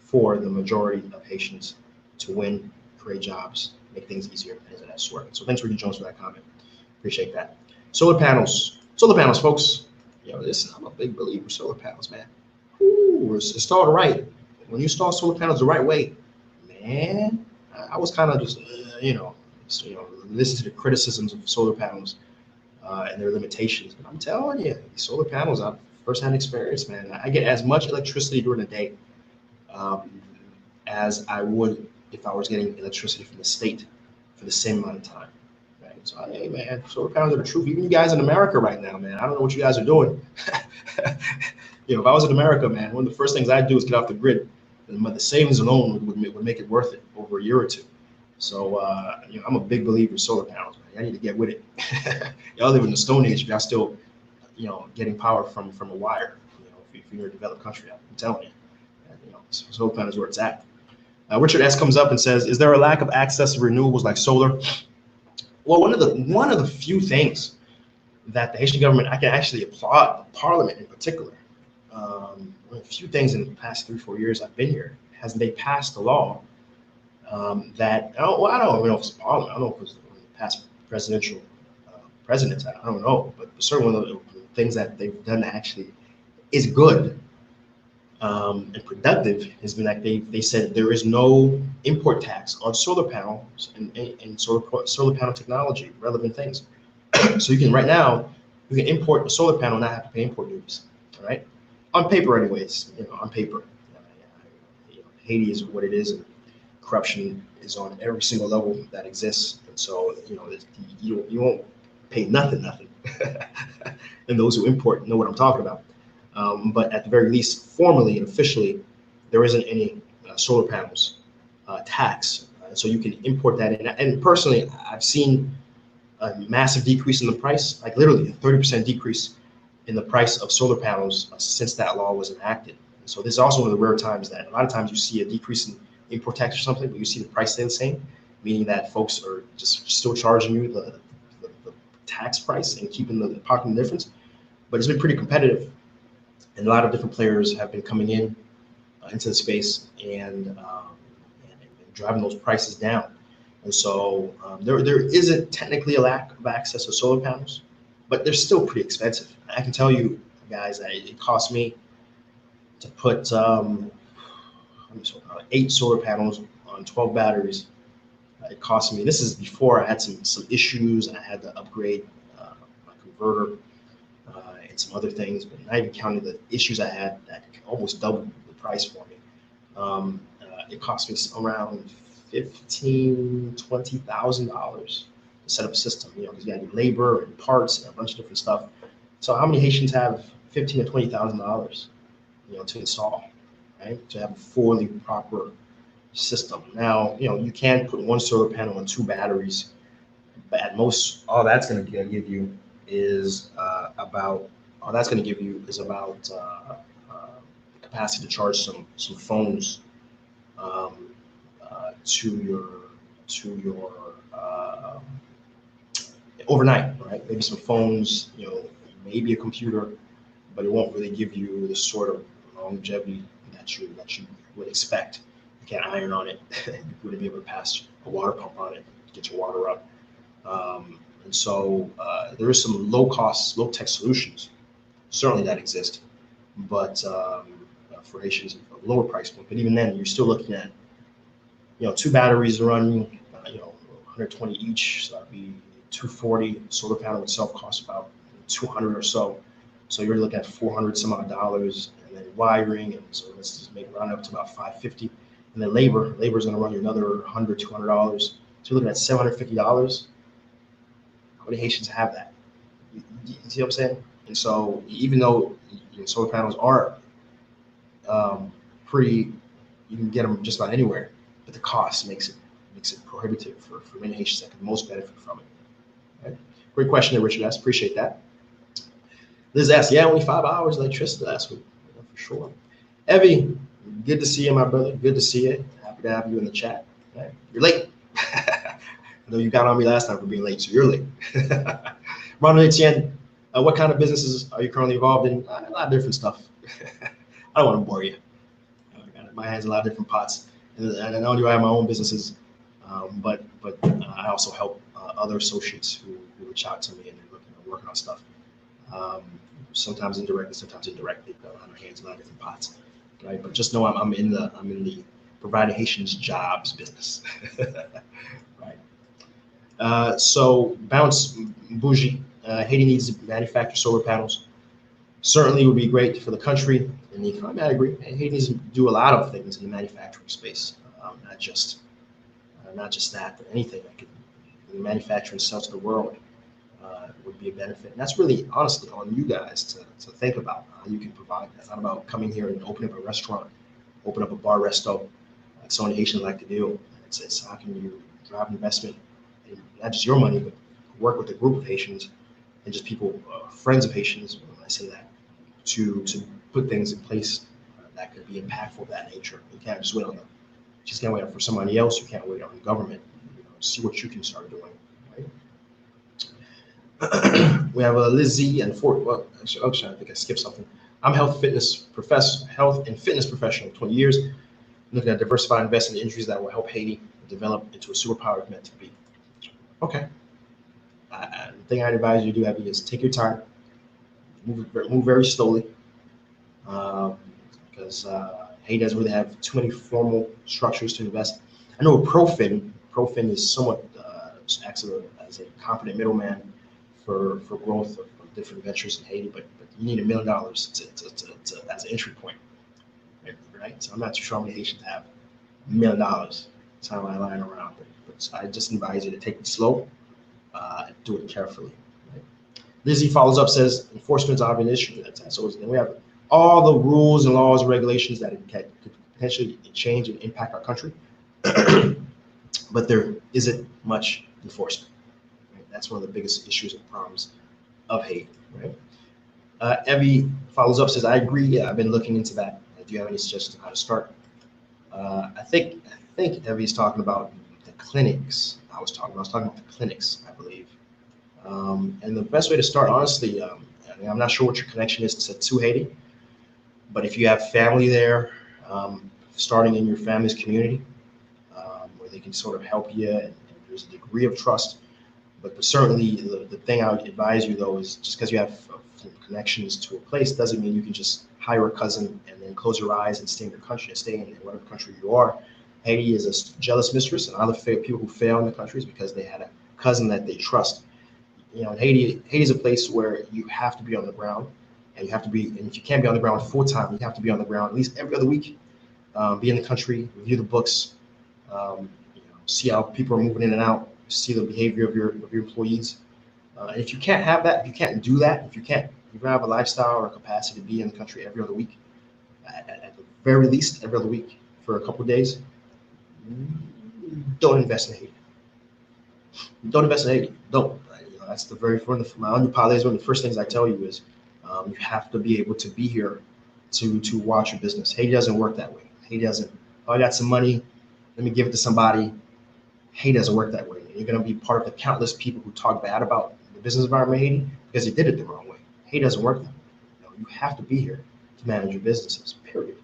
for the majority of Haitians to win, create jobs, make things easier, and that sort. So thanks, Ricky Jones, for that comment. Appreciate that. Solar panels, folks. Listen, I'm a big believer in solar panels, man. Ooh, installed right. When you install solar panels the right way, man, I was kind of just, listen to the criticisms of solar panels and their limitations. But I'm telling you, solar panels, I've firsthand experience, man. I get as much electricity during the day as I would if I was getting electricity from the state for the same amount of time. Right? So, hey, man, solar panels are the truth. Even you guys in America right now, man, I don't know what you guys are doing. If I was in America, man, one of the first things I'd do is get off the grid. The savings alone would make it worth it over a year or two. So, I'm a big believer in solar panels, man. I need to get with it. Y'all live in the Stone Age, y'all still, getting power from a wire. If you're in a developed country, I'm telling you, solar panels where it's at. Richard S. comes up and says, "Is there a lack of access to renewables like solar?" Well, one of the few things that the Haitian government, I can actually applaud Parliament in particular. A few things in the past 3-4 years I've been here has they passed a law that I don't know if it's Parliament, I don't know if it was the past presidential presidents, I don't know, but certainly one of the things that they've done that actually is good and productive has been that they said there is no import tax on solar panels and solar panel technology, relevant things. So you can import a solar panel and not have to pay import duties, all right? On paper anyways, on paper. Haiti is what it is. And Corruption is on every single level that exists, and so you won't pay nothing. And those who import know what I'm talking about. But at the very least, formally and officially, there isn't any solar panels tax. So you can import that in. And personally, I've seen a massive decrease in the price, like literally a 30% decrease in the price of solar panels since that law was enacted. So this is also one of the rare times that a lot of times you see a decrease in import tax or something, but you see the price stay the same, meaning that folks are just still charging you the tax price and keeping the pocketing the difference. But it's been pretty competitive, and a lot of different players have been coming in into the space and driving those prices down. And so there isn't technically a lack of access to solar panels, but they're still pretty expensive. I can tell you guys that it cost me to put 8 solar panels on 12 batteries. It cost me, this is before I had some issues, and I had to upgrade my converter and some other things, but not even counting the issues I had that almost doubled the price for me. It cost me around $15,000-$20,000 to set up a system, because you got to do labor and parts and a bunch of different stuff. So how many Haitians have $15,000 to $20,000, to install, right? To have a fully proper system. Now, you can put one solar panel and 2 batteries, but at most, all that's going to give you is about capacity to charge some phones to your overnight, right? Maybe some phones, maybe a computer, but it won't really give you the sort of longevity that you would expect. You can't iron on it. You wouldn't be able to pass a water pump on it to get your water up. And so there is some low-tech solutions, certainly that exist, but for Haitians, a lower price point. But even then, you're still looking at 2 batteries running, 120 each, so that'd be 240. Solar panel itself costs about 200 or so. So you're looking at 400 some odd dollars, and then wiring, and so let's just make it round up to about 550. And then labor is going to run you another $100, $200. So you're looking at $750. How many Haitians have that? You see what I'm saying? And so even though solar panels are pretty, you can get them just about anywhere, but the cost makes it prohibitive for many Haitians that can most benefit from it. Right? Great question there, Richard. I appreciate that. Liz asked, yeah, only 5 hours electricity last week. For sure. Evie, good to see you, my brother. Good to see you. Happy to have you in the chat. Right? You're late. I know you got on me last time for being late, so you're late. Ronald Etienne, what kind of businesses are you currently involved in? A lot of different stuff. I don't want to bore you. I got my hands in a lot of different pots. And not only do I have my own businesses, but I also help other associates who reach out to me and they're looking at working on stuff. Sometimes indirectly, sometimes indirectly. Got my hands in a lot of different pots. Right? But just know I'm in the providing Haitians jobs business. Right. So Bounce Bougie, Haiti needs to manufacture solar panels. Certainly would be great for the country and the economy. I agree. Haiti needs to do a lot of things in the manufacturing space, not just that, but anything that could manufacture and sell to the world would be a benefit. And that's really, honestly, on you guys to think about how you can provide that. It's not about coming here and opening up a restaurant, open up a bar resto, like some Haitians like to do. It's how can you drive investment, in not just your money, but work with a group of Haitians and just people, friends of Haitians, when I say that, to put things in place that could be impactful of that nature. You can't just can't wait for somebody else. You can't wait on the government. See what you can start doing. Right? We have Lizzie and Fort. Well, actually, I think I skipped something. I'm health and fitness professional, 20 years, looking at diversify, invest in industries that will help Haiti develop into a superpower it's meant to be. Okay. The thing I'd advise you to do, Abby, is take your time, move very slowly, because Haiti doesn't really have too many formal structures to invest. I know Profin is somewhat acts as a competent middleman for growth of different ventures in Haiti, but you need $1 million to as an entry point, right? So I'm not too sure how many Haitians have $1 million. time I line around. But I just advise you to take it slow, do it carefully. Right? Lizzie follows up, says enforcement's often an issue at that time. So we have all the rules and laws and regulations that could potentially change and impact our country, but there isn't much enforcement. Right? That's one of the biggest issues and problems of Haiti. Right? Evie follows up, says, I agree. Yeah, I've been looking into that. Do you have any suggestions on how to start? I think Evie's talking about the clinics. I was talking about the clinics, I believe. And the best way to start, honestly, I'm not sure what your connection is to Haiti, but if you have family there, starting in your family's community, where they can sort of help you, and there's a degree of trust. But certainly, the thing I would advise you, though, is just because you have connections to a place doesn't mean you can just hire a cousin and then close your eyes and stay in your country and stay in whatever country you are. Haiti is a jealous mistress, and other people who fail in the countries because they had a cousin that they trust. You know, Haiti is a place where you have to be on the ground, and you have to be, and if you can't be on the ground full time, you have to be on the ground at least every other week. Be in the country, review the books, see how people are moving in and out, see the behavior of your employees. And if you can't have that, if you can't do that, if you don't have a lifestyle or a capacity to be in the country every other week, at the very least every other week for a couple of days, don't invest in Haiti. Don't invest in Haiti. Don't. That's the very first. My own policy, one of the first things I tell you is you have to be able to be here to watch your business. Haiti doesn't work that way. Haiti doesn't. Oh, I got some money. Let me give it to somebody. Haiti doesn't work that way. You're going to be part of the countless people who talk bad about the business environment in Haiti because they did it the wrong way. Haiti doesn't work that way. You have to be here to manage your businesses, period.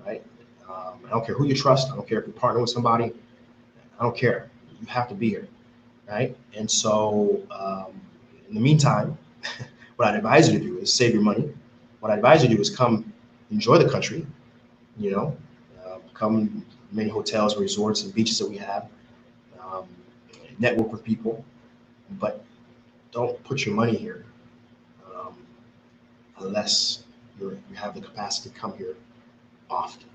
Right? I don't care who you trust. I don't care if you partner with somebody. I don't care. You have to be here. Right? And so in the meantime, what I'd advise you to do is save your money. What I'd advise you to do is come enjoy the country, come many hotels, resorts, and beaches that we have, network with people, but don't put your money here unless you have the capacity to come here often.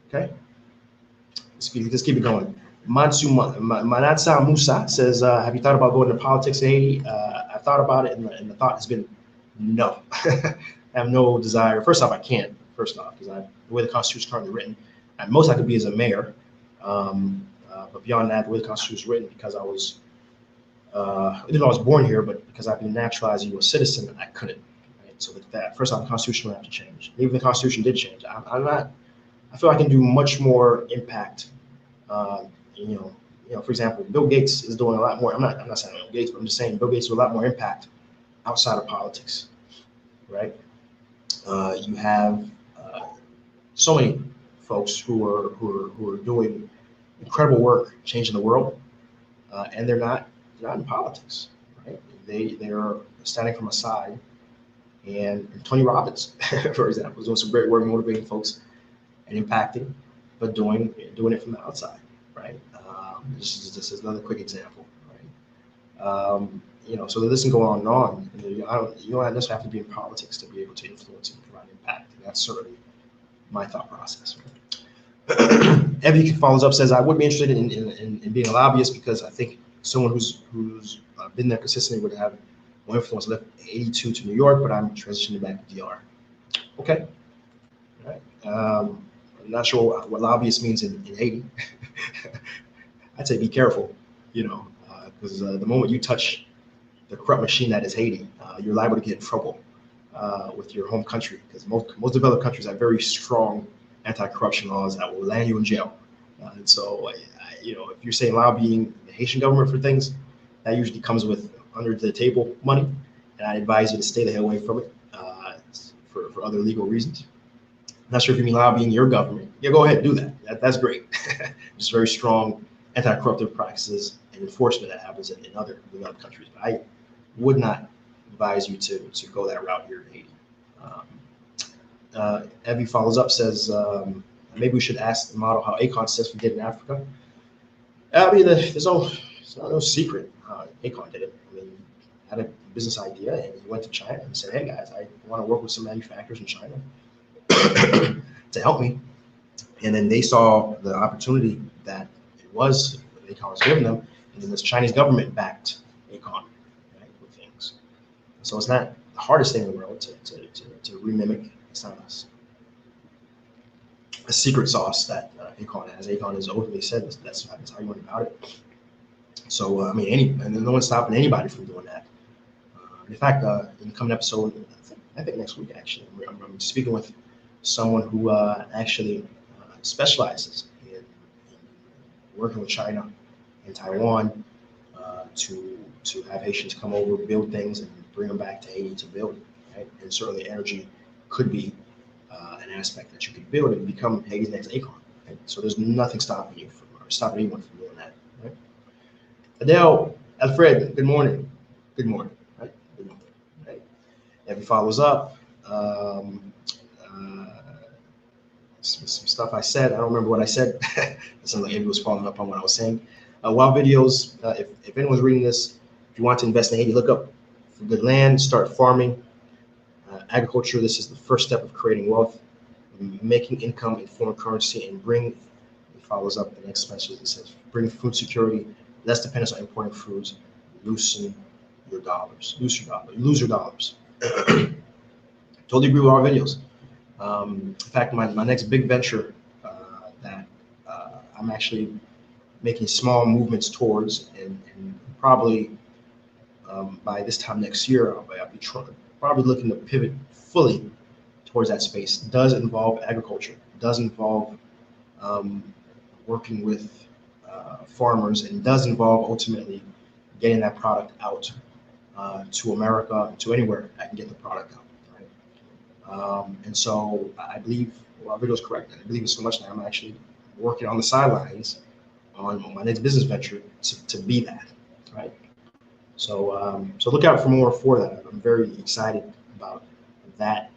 Okay? Let's keep it going. Manatsa Musa says, have you thought about going to politics in Haiti? I've thought about it, and the thought has been no. I have no desire. First off, I can't, because the way the Constitution is currently written, at most I could be as a mayor. But beyond that, the way the Constitution is written, because I was born here, but because I've been naturalized a U.S. citizen, I couldn't. Right? So that first off, the Constitution would have to change. Even if the Constitution did change, I feel I can do much more impact. For example, Bill Gates is doing a lot more. I'm not saying Bill Gates, but I'm just saying Bill Gates has a lot more impact outside of politics, right? You have so many folks who are doing incredible work, changing the world, and they're not in politics, right? They are standing from a side. And Tony Robbins, for example, is doing some great work motivating folks and impacting, but doing it from the outside. Right. This is another quick example. Right. So the list can go on and on. You don't necessarily have to be in politics to be able to influence and provide impact. And that's certainly my thought process. Evie follows up, says, I would be interested in being a lobbyist because I think someone who's been there consistently would have more influence. I left 82 to New York, but I'm transitioning back to DR. Okay. All right. I'm not sure what lobbyist means in Haiti. I'd say be careful, because the moment you touch the corrupt machine that is Haiti, you're liable to get in trouble with your home country, because most developed countries have very strong anti-corruption laws that will land you in jail. And so, if you're saying lobbying the Haitian government for things, that usually comes with under the table money, and I advise you to stay the hell away from it for other legal reasons. I'm not sure if you mean lobbying your government. Yeah, go ahead, do that. That's great. Just very strong anti-corruptive practices and enforcement that happens in other countries. But I would not advise you to go that route here in Haiti. Evie follows up, says, maybe we should ask the model how Cont successfully did in Africa. I mean, it's no secret how Cont did it. I mean, he had a business idea and he went to China and said, hey guys, I want to work with some manufacturers in China to help me. And then they saw the opportunity that was Acon was giving them, and then this Chinese government backed Acon, right, with things. So it's not the hardest thing in the world to remimic. It's not a secret sauce that Acon has. Acon has openly said that's how you went about it. So I mean, and no one's stopping anybody from doing that. In fact, in the coming episode, I think next week actually, I'm speaking with someone who actually specializes in working with China and Taiwan to have Haitians come over, build things, and bring them back to Haiti to build. Right? And certainly, energy could be an aspect that you could build and become Haiti's next Acon. Right? So there's nothing stopping you from, or stopping anyone from doing that. Right? Adele, Alfred, good morning. Good morning. Right? Good morning. Right? Every follows up. Some stuff I said. I don't remember what I said. It sounds like Avery was following up on what I was saying. Wild videos. If anyone's reading this, if you want to invest in Haiti, look up for good land, start farming. Agriculture. This is the first step of creating wealth, making income in foreign currency, and bring. It follows up the next message. It says, bring food security, less dependence on importing foods, loosen your dollars. Lose your dollars. Totally agree with our videos. In fact, my next big venture that I'm actually making small movements towards, and probably by this time next year, I'll be probably looking to pivot fully towards that space. It does involve agriculture. It does involve working with farmers, and it does involve ultimately getting that product out to America, to anywhere I can get the product out. And so I believe, well, our video is correct. I believe it so much that I'm actually working on the sidelines on my next business venture to be that, right? So so look out for more for that. I'm very excited about that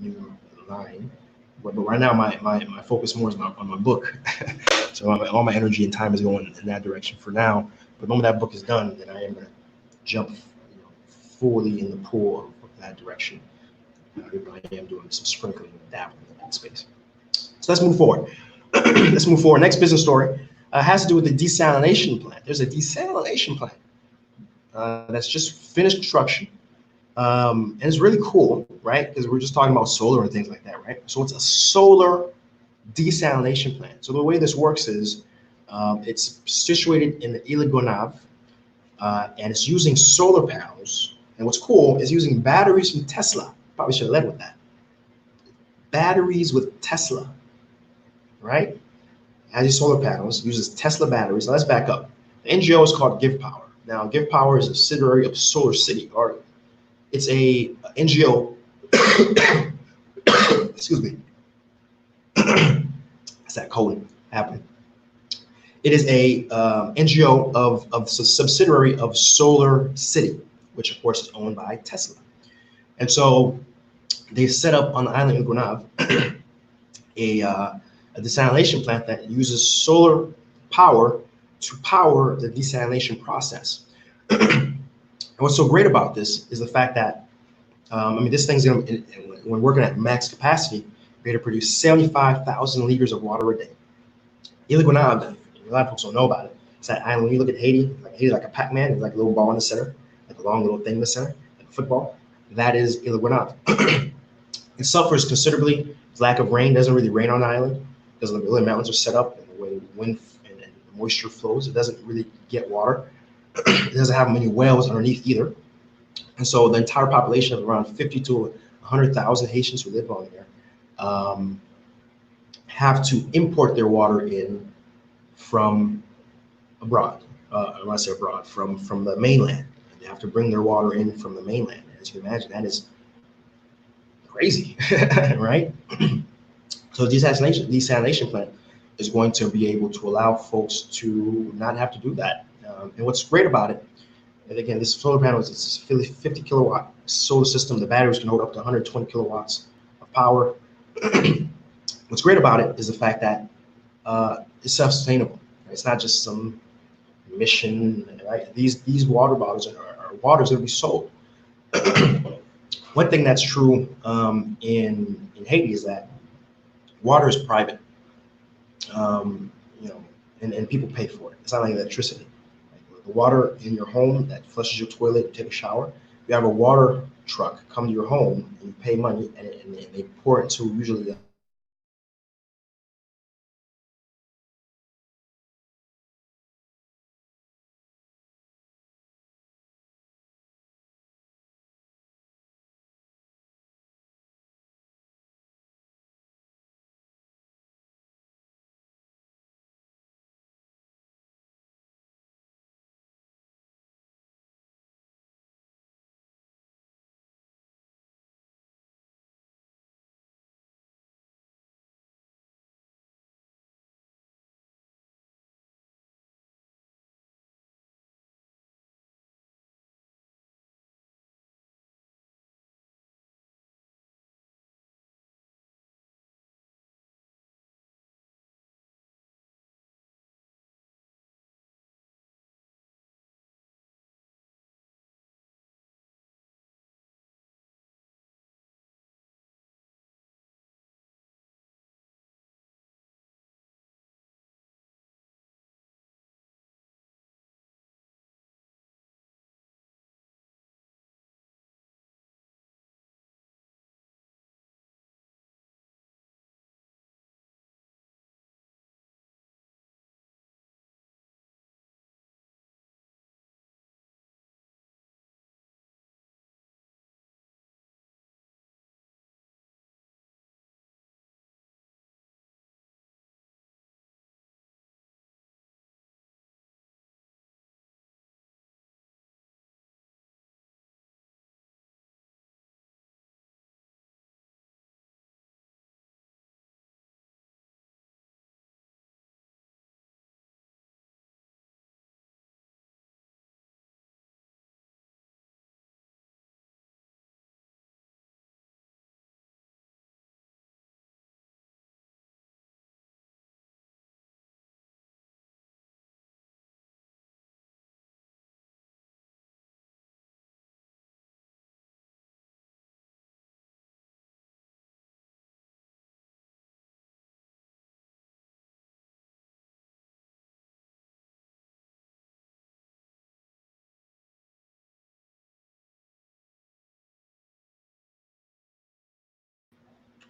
new line. But right now, my focus more is on my book. So all my energy and time is going in that direction for now. But the moment that book is done, then I am going to jump fully in the pool of that direction. I am doing some sprinkling and dabbling in that space. So let's move forward. Let's move forward. Next business story has to do with the desalination plant. There's a desalination plant that's just finished construction. And it's really cool, right? Because we're just talking about solar and things like that, right? So it's a solar desalination plant. So the way this works is it's situated in the Ile Gonave, and it's using solar panels. And what's cool is using batteries from Tesla. Probably should have led with that. Batteries with Tesla, right? Has these solar panels, uses Tesla batteries. Now let's back up. The NGO is called Give Power. Now, Give Power is a subsidiary of Solar City, or it's a NGO. Excuse me. That's that cold happening. It is a NGO of a subsidiary of Solar City, which of course is owned by Tesla. And so they set up on the island of Gonave a desalination plant that uses solar power to power the desalination process. And what's so great about this is the fact that, I mean, this thing's going to, when working at max capacity, be able to produce 75,000 liters of water a day. Ile Gonave, a lot of folks don't know about it. It's that island. When you look at Haiti, like a Pac-Man, it's like a little ball in the center, like a long little thing in the center, like a football. That is Ile Gonave. It suffers considerably. Lack of rain. Doesn't really rain on the island because the mountains are set up and the way wind and moisture flows. It doesn't really get water. It doesn't have many wells underneath either. And so the entire population of around 50 to 100,000 Haitians who live on there have to import their water in from abroad. When I say abroad, from the mainland. They have to bring their water in from the mainland. As you can imagine, that is crazy, right? So desalination plant is going to be able to allow folks to not have to do that. And what's great about it, and again, this solar panel is a 50 kilowatt solar system. The batteries can hold up to 120 kilowatts of power. What's great about it is the fact that it's self-sustainable. It's not just some mission, right? These water bottles are waters that will be sold. One thing that's true in Haiti is that water is private. You know, and people pay for it. It's not like electricity. Like the water in your home that flushes your toilet, you take a shower. You have a water truck come to your home and you pay money, and they pour it into usually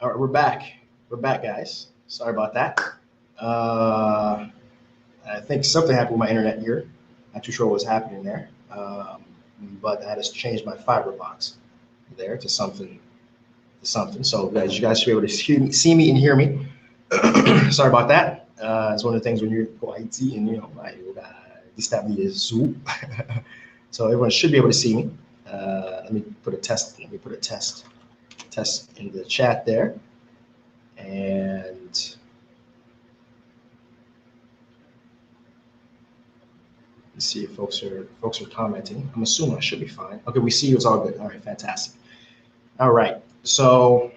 all right, we're back. We're back, guys. Sorry about that. Uh, I think something happened with my internet here. Not too sure what was happening there. But I had to change my fiber box there to something. So, guys, you guys should be able to see me and hear me. Sorry about that. It's one of the things when you're in Haiti and like destabilize Zoom. So everyone should be able to see me. Let me put a test. Let me put a test in the chat there, and let's see if folks are commenting. I'm assuming I should be fine. Okay, we see you. It's all good. All right, fantastic. All right. So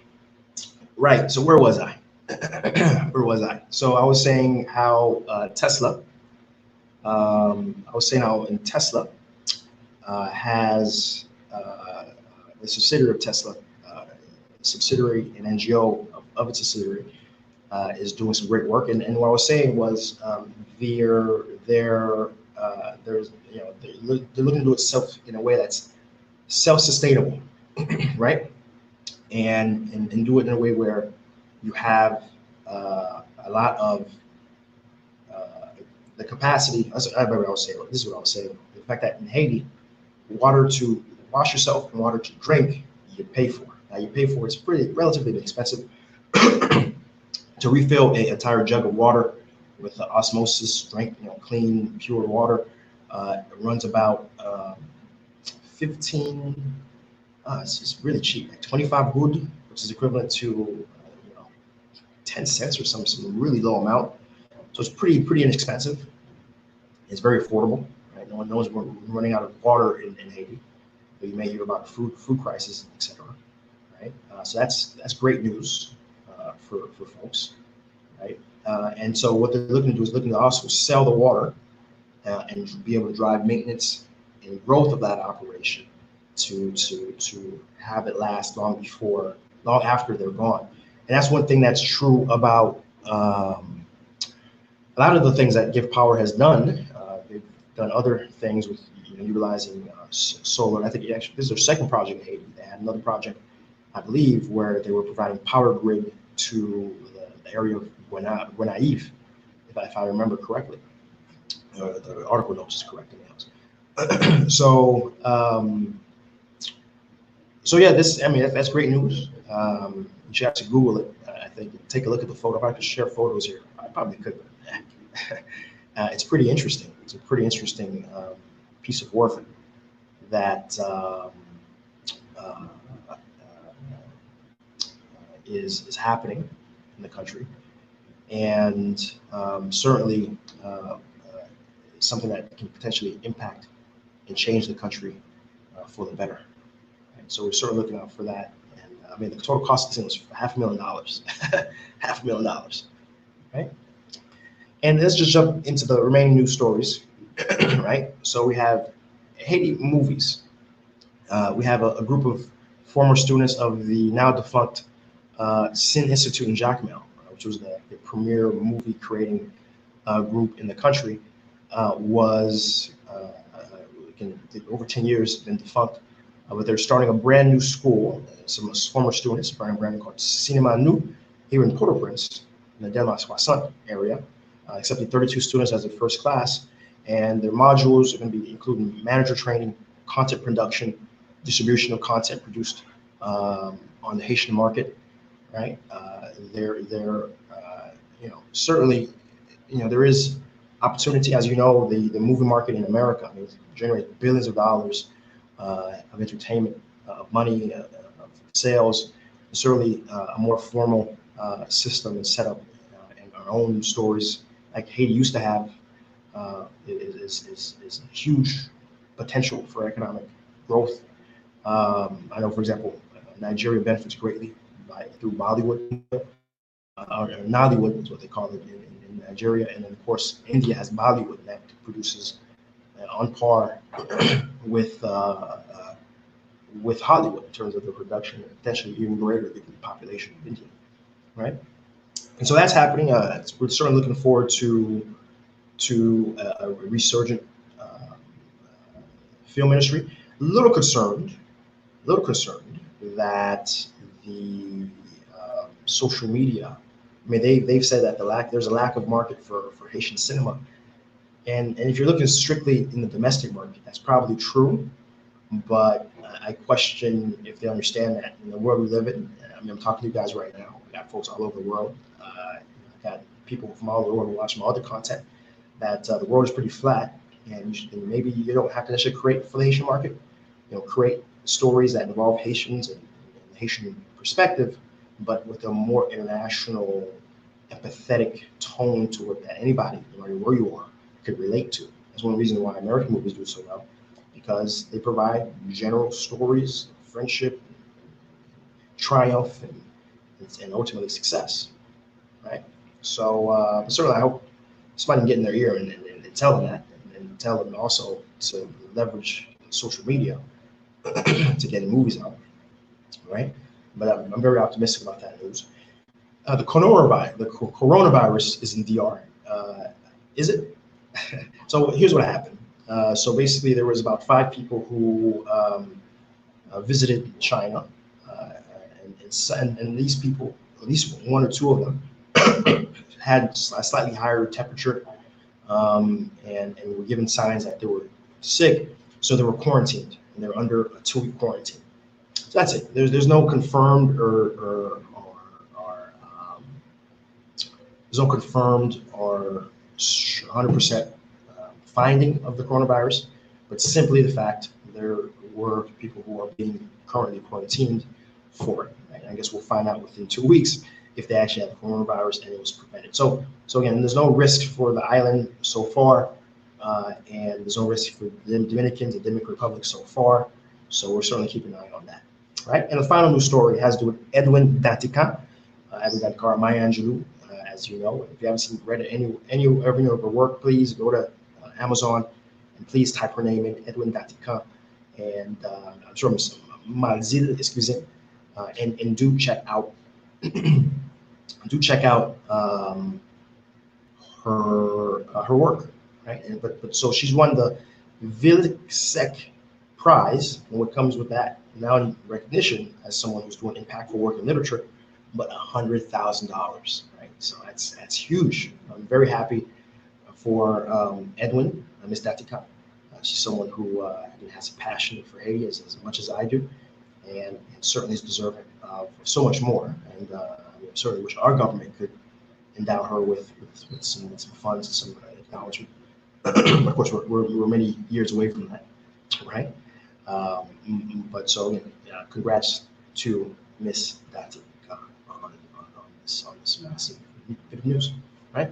where was I? Where was I? So I was saying how Tesla. I was saying how in Tesla has the subsidiary of Tesla, subsidiary and NGO of its subsidiary, is doing some great work. And what I was saying was they're looking to do it in a way that's self-sustainable, right? And do it in a way where you have a lot of the capacity. I remember I was saying, this is what I was saying. The fact that in Haiti, water to wash yourself and water to drink, you pay for. Now you pay for it's pretty relatively inexpensive to refill an entire jug of water with osmosis, drink clean, pure water. It runs about 15. It's just really cheap, like 25 good, which is equivalent to 10 cents or some really low amount. So it's pretty inexpensive. It's very affordable. Right? No one knows we're running out of water in Haiti. But you may hear about food crisis, etc. Right? So that's great news for folks, right? And so what they're looking to do is looking to also sell the water and be able to drive maintenance and growth of that operation to have it last long after they're gone. And that's one thing that's true about a lot of the things that Give Power has done, they've done other things with utilizing solar. And I think actually this is their second project in Haiti. They had another project, I believe, where they were providing power grid to the area of Guanaïve, if I remember correctly. The article notes is correct in the house. So yeah, that's great news. You should have to Google it. I think take a look at the photo. If I could share photos here, I probably could. It's pretty interesting. It's a pretty interesting piece of work that is happening in the country, and certainly something that can potentially impact and change the country for the better. Right? So we're certainly looking out for that. And the total cost of this thing was $500,000. $500,000. Right? And let's just jump into the remaining news stories. Right? So we have Haiti movies. We have a group of former students of the now defunct Sin Institute in Jacmel, which was the premier movie creating group in the country. Was over 10 years been defunct, but they're starting a brand new school. Some former students, brand called Seejeanty here in Port-au-Prince, in the Delmas Soissons area, accepting 32 students as their first class, and their modules are going to be including manager training, content production, distribution of content produced on the Haitian market. Right? Certainly, there is opportunity. As you know, the movie market in America generates billions of dollars of entertainment, of money, of sales. Certainly, a more formal system and setup and our own stories like Haiti used to have is huge potential for economic growth. I know, for example, Nigeria benefits greatly through Bollywood, or Nollywood is what they call it in Nigeria, and then of course India has Bollywood that produces on par with Hollywood in terms of the production, and potentially even greater given the population of India, right? And so that's happening. We're certainly looking forward to a resurgent film industry. A little concerned that the social media. They've said that there's a lack of market for Haitian cinema, and if you're looking strictly in the domestic market, that's probably true. But I question if they understand that in the world we live in. I'm talking to you guys right now. We got folks all over the world. I got people from all over the world who watch my other content. That the world is pretty flat, and maybe you don't have to necessarily create for the Haitian market. Create stories that involve Haitians and the Haitian perspective, but with a more international, empathetic tone to it that anybody, no matter where you are, could relate to. That's one reason why American movies do so well, because they provide general stories of friendship, triumph, and ultimately success, right? So certainly I hope somebody can get in their ear and tell them that, and tell them also to leverage social media to get movies out, right? But I'm very optimistic about that news. The coronavirus is in DR. Is it? So here's what happened. So basically, there was about 5 people who visited China, and these people, at least 1 or 2 of them, had a slightly higher temperature, and were given signs that they were sick, so they were quarantined, and they're under a 2-week quarantine. So that's it. There's no confirmed there's no confirmed or 100% finding of the coronavirus, but simply the fact there were people who are being currently quarantined for it. Right? I guess we'll find out within 2 weeks if they actually have the coronavirus and it was prevented. So again, there's no risk for the island so far, and there's no risk for the Dominicans, the Dominican Republic so far. So we're certainly keeping an eye on that. Right? And the final news story has to do with Edwin Danticat, Edwin Danticat, Maya Angelou. As you know, if you haven't read any of her work, please go to Amazon and please type her name in, Edwin Danticat, and I'm sure Malzil, excuse me, and do check out her work, right? And but so she's won the Vilsec Prize, and what comes with that, not only recognition as someone who's doing impactful work in literature, but $100,000, right? So that's huge. I'm very happy for Edwin, Miss Datika. She's someone who has a passion for Haiti as much as I do, and certainly is deserving of so much more. And I certainly wish our government could endow her with some funds and some acknowledgement. Of course, we're many years away from that, right? But so again, congrats to Miss Datika on this massive bit of news, right?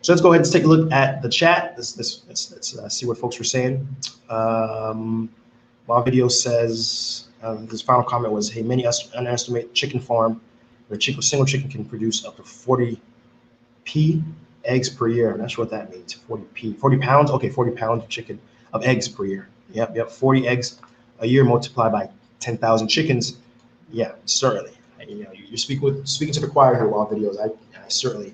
So let's go ahead and take a look at the chat. Let's see what folks were saying. While video says, his final comment was, hey, many underestimate chicken farm where a single chicken can produce up to 40 eggs per year. I'm not sure what that means. 40 pounds. Okay, 40 pounds of eggs per year. Yep. 40 eggs a year multiplied by 10,000 chickens. Yeah, certainly. You're speaking to the choir here. While videos, I certainly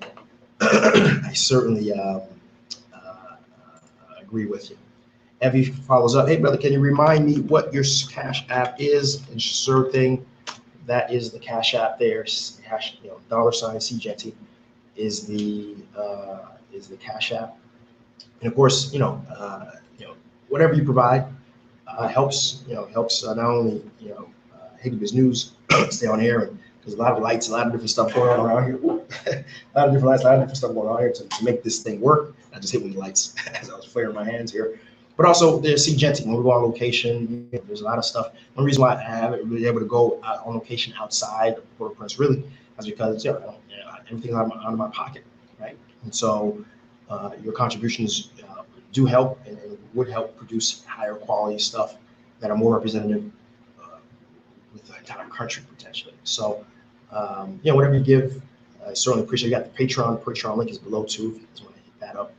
agree with you. Evie follows up. Hey, brother, can you remind me what your Cash App is? And sure thing, that is the Cash App there. $ Seejeanty is the Cash App. And of course, whatever you provide helps. Helps not only Haiti Biz News stay on air, and there's a lot of lights, a lot of different stuff going on around here. A lot of different lights, a lot of different stuff going on here to make this thing work. I just hit with the lights as I was flaring my hands here. But also there's Seejeanty. When we go on location, there's a lot of stuff. One reason why I haven't really been able to go on location outside of Port-au-Prince really is because everything's out of my pocket, right? And so your contributions do help and would help produce higher quality stuff that are more representative with the entire country potentially. So whatever you give, I certainly appreciate. You got the Patreon link is below too, if you just want to hit that up,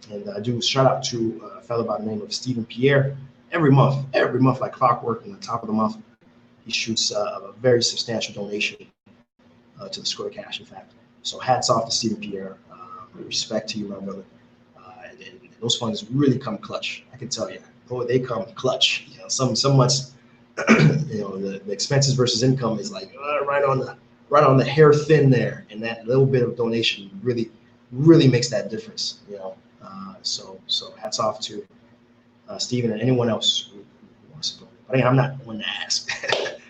and I do shout out to a fellow by the name of Stephen Pierre. Every month like clockwork, in the top of the month, he shoots a very substantial donation to the Square Cash, in fact. So hats off to Stephen Pierre. Respect to you, my brother. And those funds really come clutch. I can tell you, they come clutch. Some months, the expenses versus income is like right on the hair thin there, and that little bit of donation really makes that difference. So hats off to Stephen and anyone else who wants to donate. But again, I'm not one to ask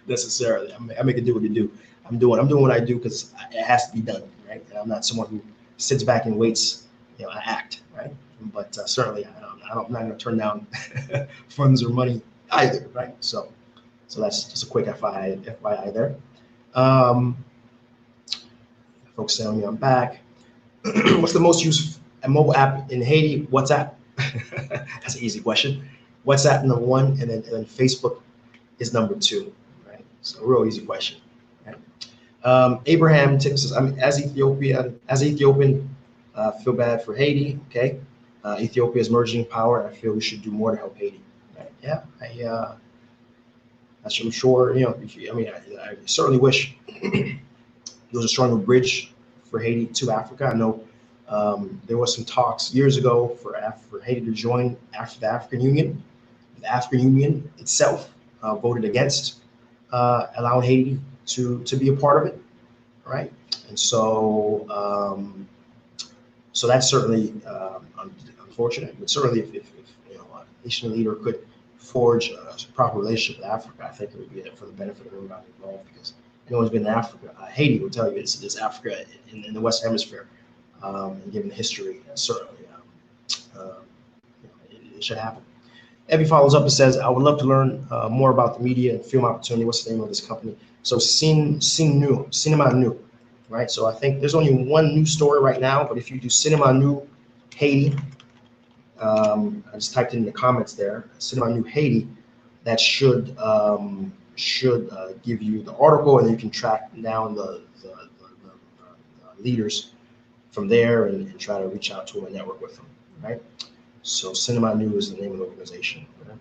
necessarily. I make it do what you do. I'm doing what I do because it has to be done, right? And I'm not someone who sits back and waits. I act, right? But certainly, I'm not going to turn down funds or money either, right? So that's just a quick FYI there. Folks telling me I'm back. What's the most used mobile app in Haiti? WhatsApp. That's an easy question. WhatsApp number 1, and then Facebook is number 2, right? So a real easy question. Right? Abraham says, as Ethiopian, feel bad for Haiti. Okay, Ethiopia is merging power. I feel we should do more to help Haiti. Right? Yeah, I'm sure. I certainly wish there was a stronger bridge for Haiti to Africa. I know there was some talks years ago for Haiti to join the African Union. The African Union itself voted against allowing Haiti to be a part of it, right? And so that's certainly unfortunate. But certainly, if a nation leader could forge a proper relationship with Africa, I think it would be for the benefit of everybody involved. Because anyone who's been in Africa, Haiti will tell you it's Africa in the Western Hemisphere. And given the history, certainly it should happen. Evie follows up and says, I would love to learn more about the media and film opportunity. What's the name of this company? So Cinema New, right? So I think there's only one news story right now, but if you do Cinema New Haiti, I just typed it in the comments there, Cinema New Haiti, that should give you the article, and then you can track down the leaders from there and try to reach out to them and network with them, right? So Cinema New is the name of the organization. Right?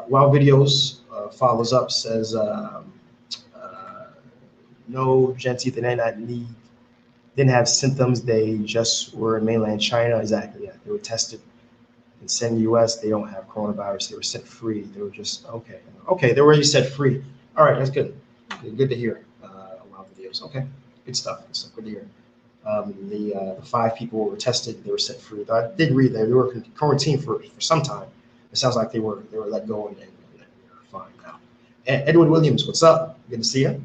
Wow Videos follows up, says, no, Genty, then I need didn't have symptoms. They just were in mainland China. Exactly. Yeah, they were tested and sent to the US. They don't have coronavirus. They were set free. They were just okay. Okay, they were already set free. All right, that's good. Good to hear. Wow, videos. Okay, good stuff. Good stuff. Good to hear. The 5 people were tested. They were set free. I did read that they were quarantined for some time. It sounds like they were let go and they're fine now. Edward Williams, what's up? Good to see you.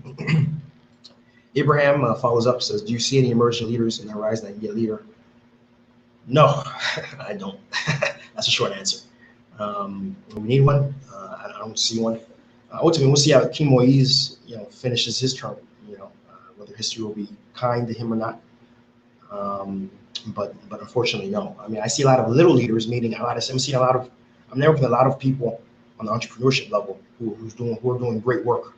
Abraham follows up, says, do you see any emerging leaders in the horizon that can be a leader? No, I don't. That's a short answer. We need one. I don't see one. Ultimately, we'll see how King Moise, finishes his term. Whether history will be kind to him or not. But unfortunately, no. I mean, I see a lot of little leaders meeting. I'm seeing I'm there with a lot of people on the entrepreneurship level who are doing great work.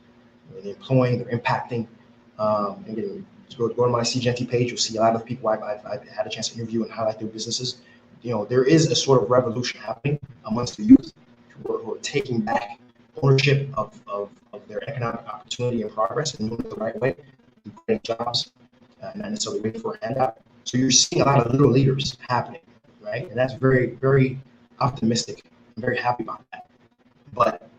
They're employing, they're impacting. And getting, go to my Seejeanty page, you'll see a lot of people I've had a chance to interview and highlight their businesses. There is a sort of revolution happening amongst the youth who are taking back ownership of their economic opportunity and progress and doing it the right way, getting jobs, not necessarily waiting for a handout. So you're seeing a lot of little leaders happening, right? And that's very, very optimistic. I'm very happy about that. But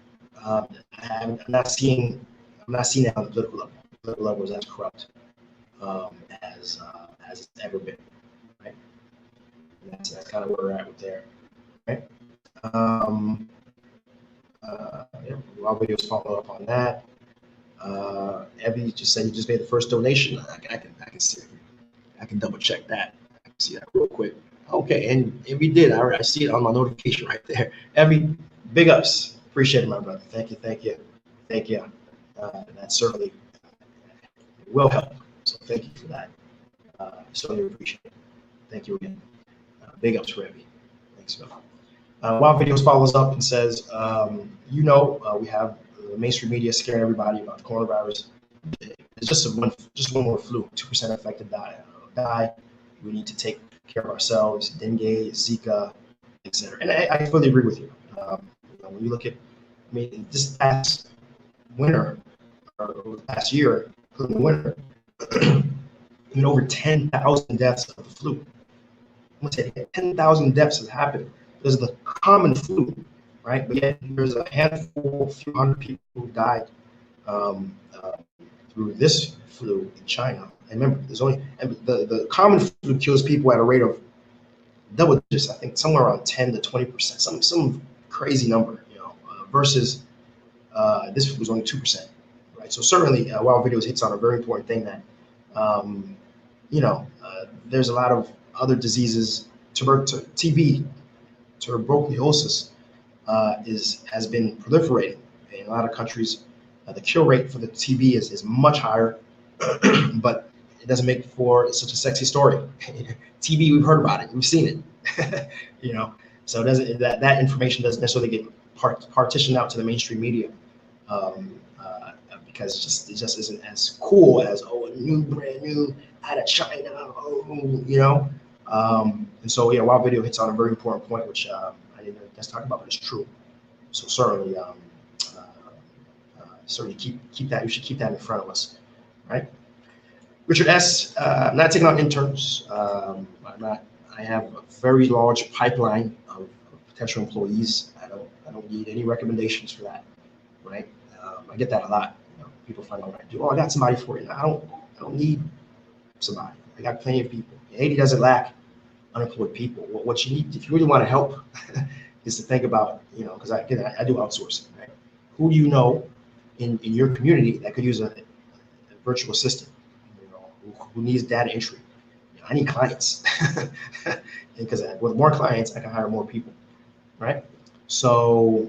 I'm not seeing that on the political level. Political level is as corrupt as it's ever been, right? And that's kind of where we're at with there, right? Our videos follow up on that. Evie just said you just made the first donation. I can see it. I can double check that. I can see that real quick. Okay, and we did. I see it on my notification right there. Evie, big ups. Appreciate it, my brother. Thank you. That certainly will help. So thank you for that. Certainly appreciate it. Thank you again. Big ups for Evie. Thanks, Phil. Wild Videos follows up and says, we have the mainstream media scaring everybody about the coronavirus. It's just one more flu. 2% affected die. We need to take care of ourselves. Dengue, Zika, etc. And I fully agree with you. When you look at, this past winter or past year, including the winter, over 10,000 deaths of the flu. I'm gonna say 10,000 deaths has happened. There's the common flu, right? But yet there's a handful, a few hundred people who died through this flu in China. And remember, the common flu kills people at a rate of double digits. I think somewhere around 10 to 20%, some crazy number, versus this flu was only 2%, right? So certainly, Wild Videos hits on a very important thing that, there's a lot of other diseases, TB, tuberculosis has been proliferating in a lot of countries. The cure rate for the TB is much higher, but it doesn't make for such a sexy story. TB, we've heard about it, we've seen it, So it doesn't, that information doesn't necessarily get partitioned out to the mainstream media because it just isn't as cool as brand new out of China, and so Wild Video hits on a very important point, which I didn't just talk about, but it's true. So certainly, keep that. You should keep that in front of us, right? Richard S. I'm not taking on interns. I have a very large pipeline of potential employees. I don't need any recommendations for that, right? I get that a lot. People find out what I do. Oh, I got somebody for you. I don't need somebody. I got plenty of people. Haiti doesn't lack unemployed people. What you need, if you really want to help, is to think about, because I do outsourcing, right? Who do you know in your community that could use a virtual assistant, who needs data entry? I need clients, because with more clients, I can hire more people, right? So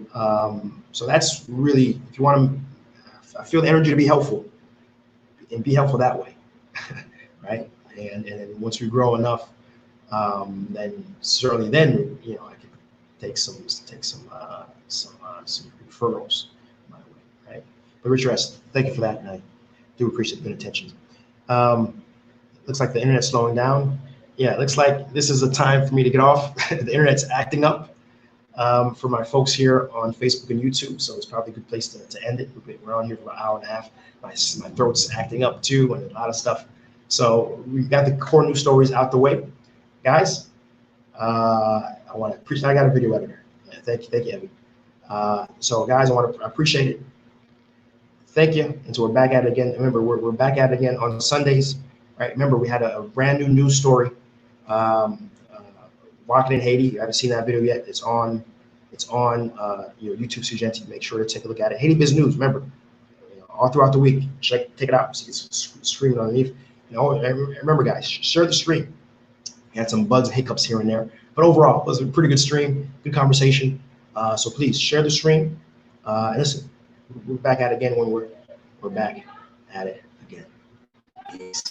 that's really, if you want to, I feel the energy to be helpful, and be helpful that way, right? And then once we grow enough, then certainly I can take some referrals my way, right? But Richard S., thank you for that, and I do appreciate the good intentions. Looks like the internet's slowing down. Yeah, it looks like this is a time for me to get off. The internet's acting up for my folks here on Facebook and YouTube, so it's probably a good place to end it. We're on here for an hour and a half. My throat's acting up too, and a lot of stuff. So we've got the core news stories out the way, guys. I want to appreciate. I got a video editor. Thank you, Evie. So guys, I appreciate it. Thank you. And so we're back at it again. Remember, we're back at it again on Sundays. Right? Remember, we had a brand new news story. Walking in Haiti. You haven't seen that video yet. It's on your YouTube Seejeanty. Make sure to take a look at it. Haiti Biz News. Remember, all throughout the week. Take it out. See it's streaming underneath. Remember, guys, share the stream. We had some bugs and hiccups here and there, but overall, it was a pretty good stream, good conversation. So please share the stream. And listen, we're back at it again when we're back at it again. Peace.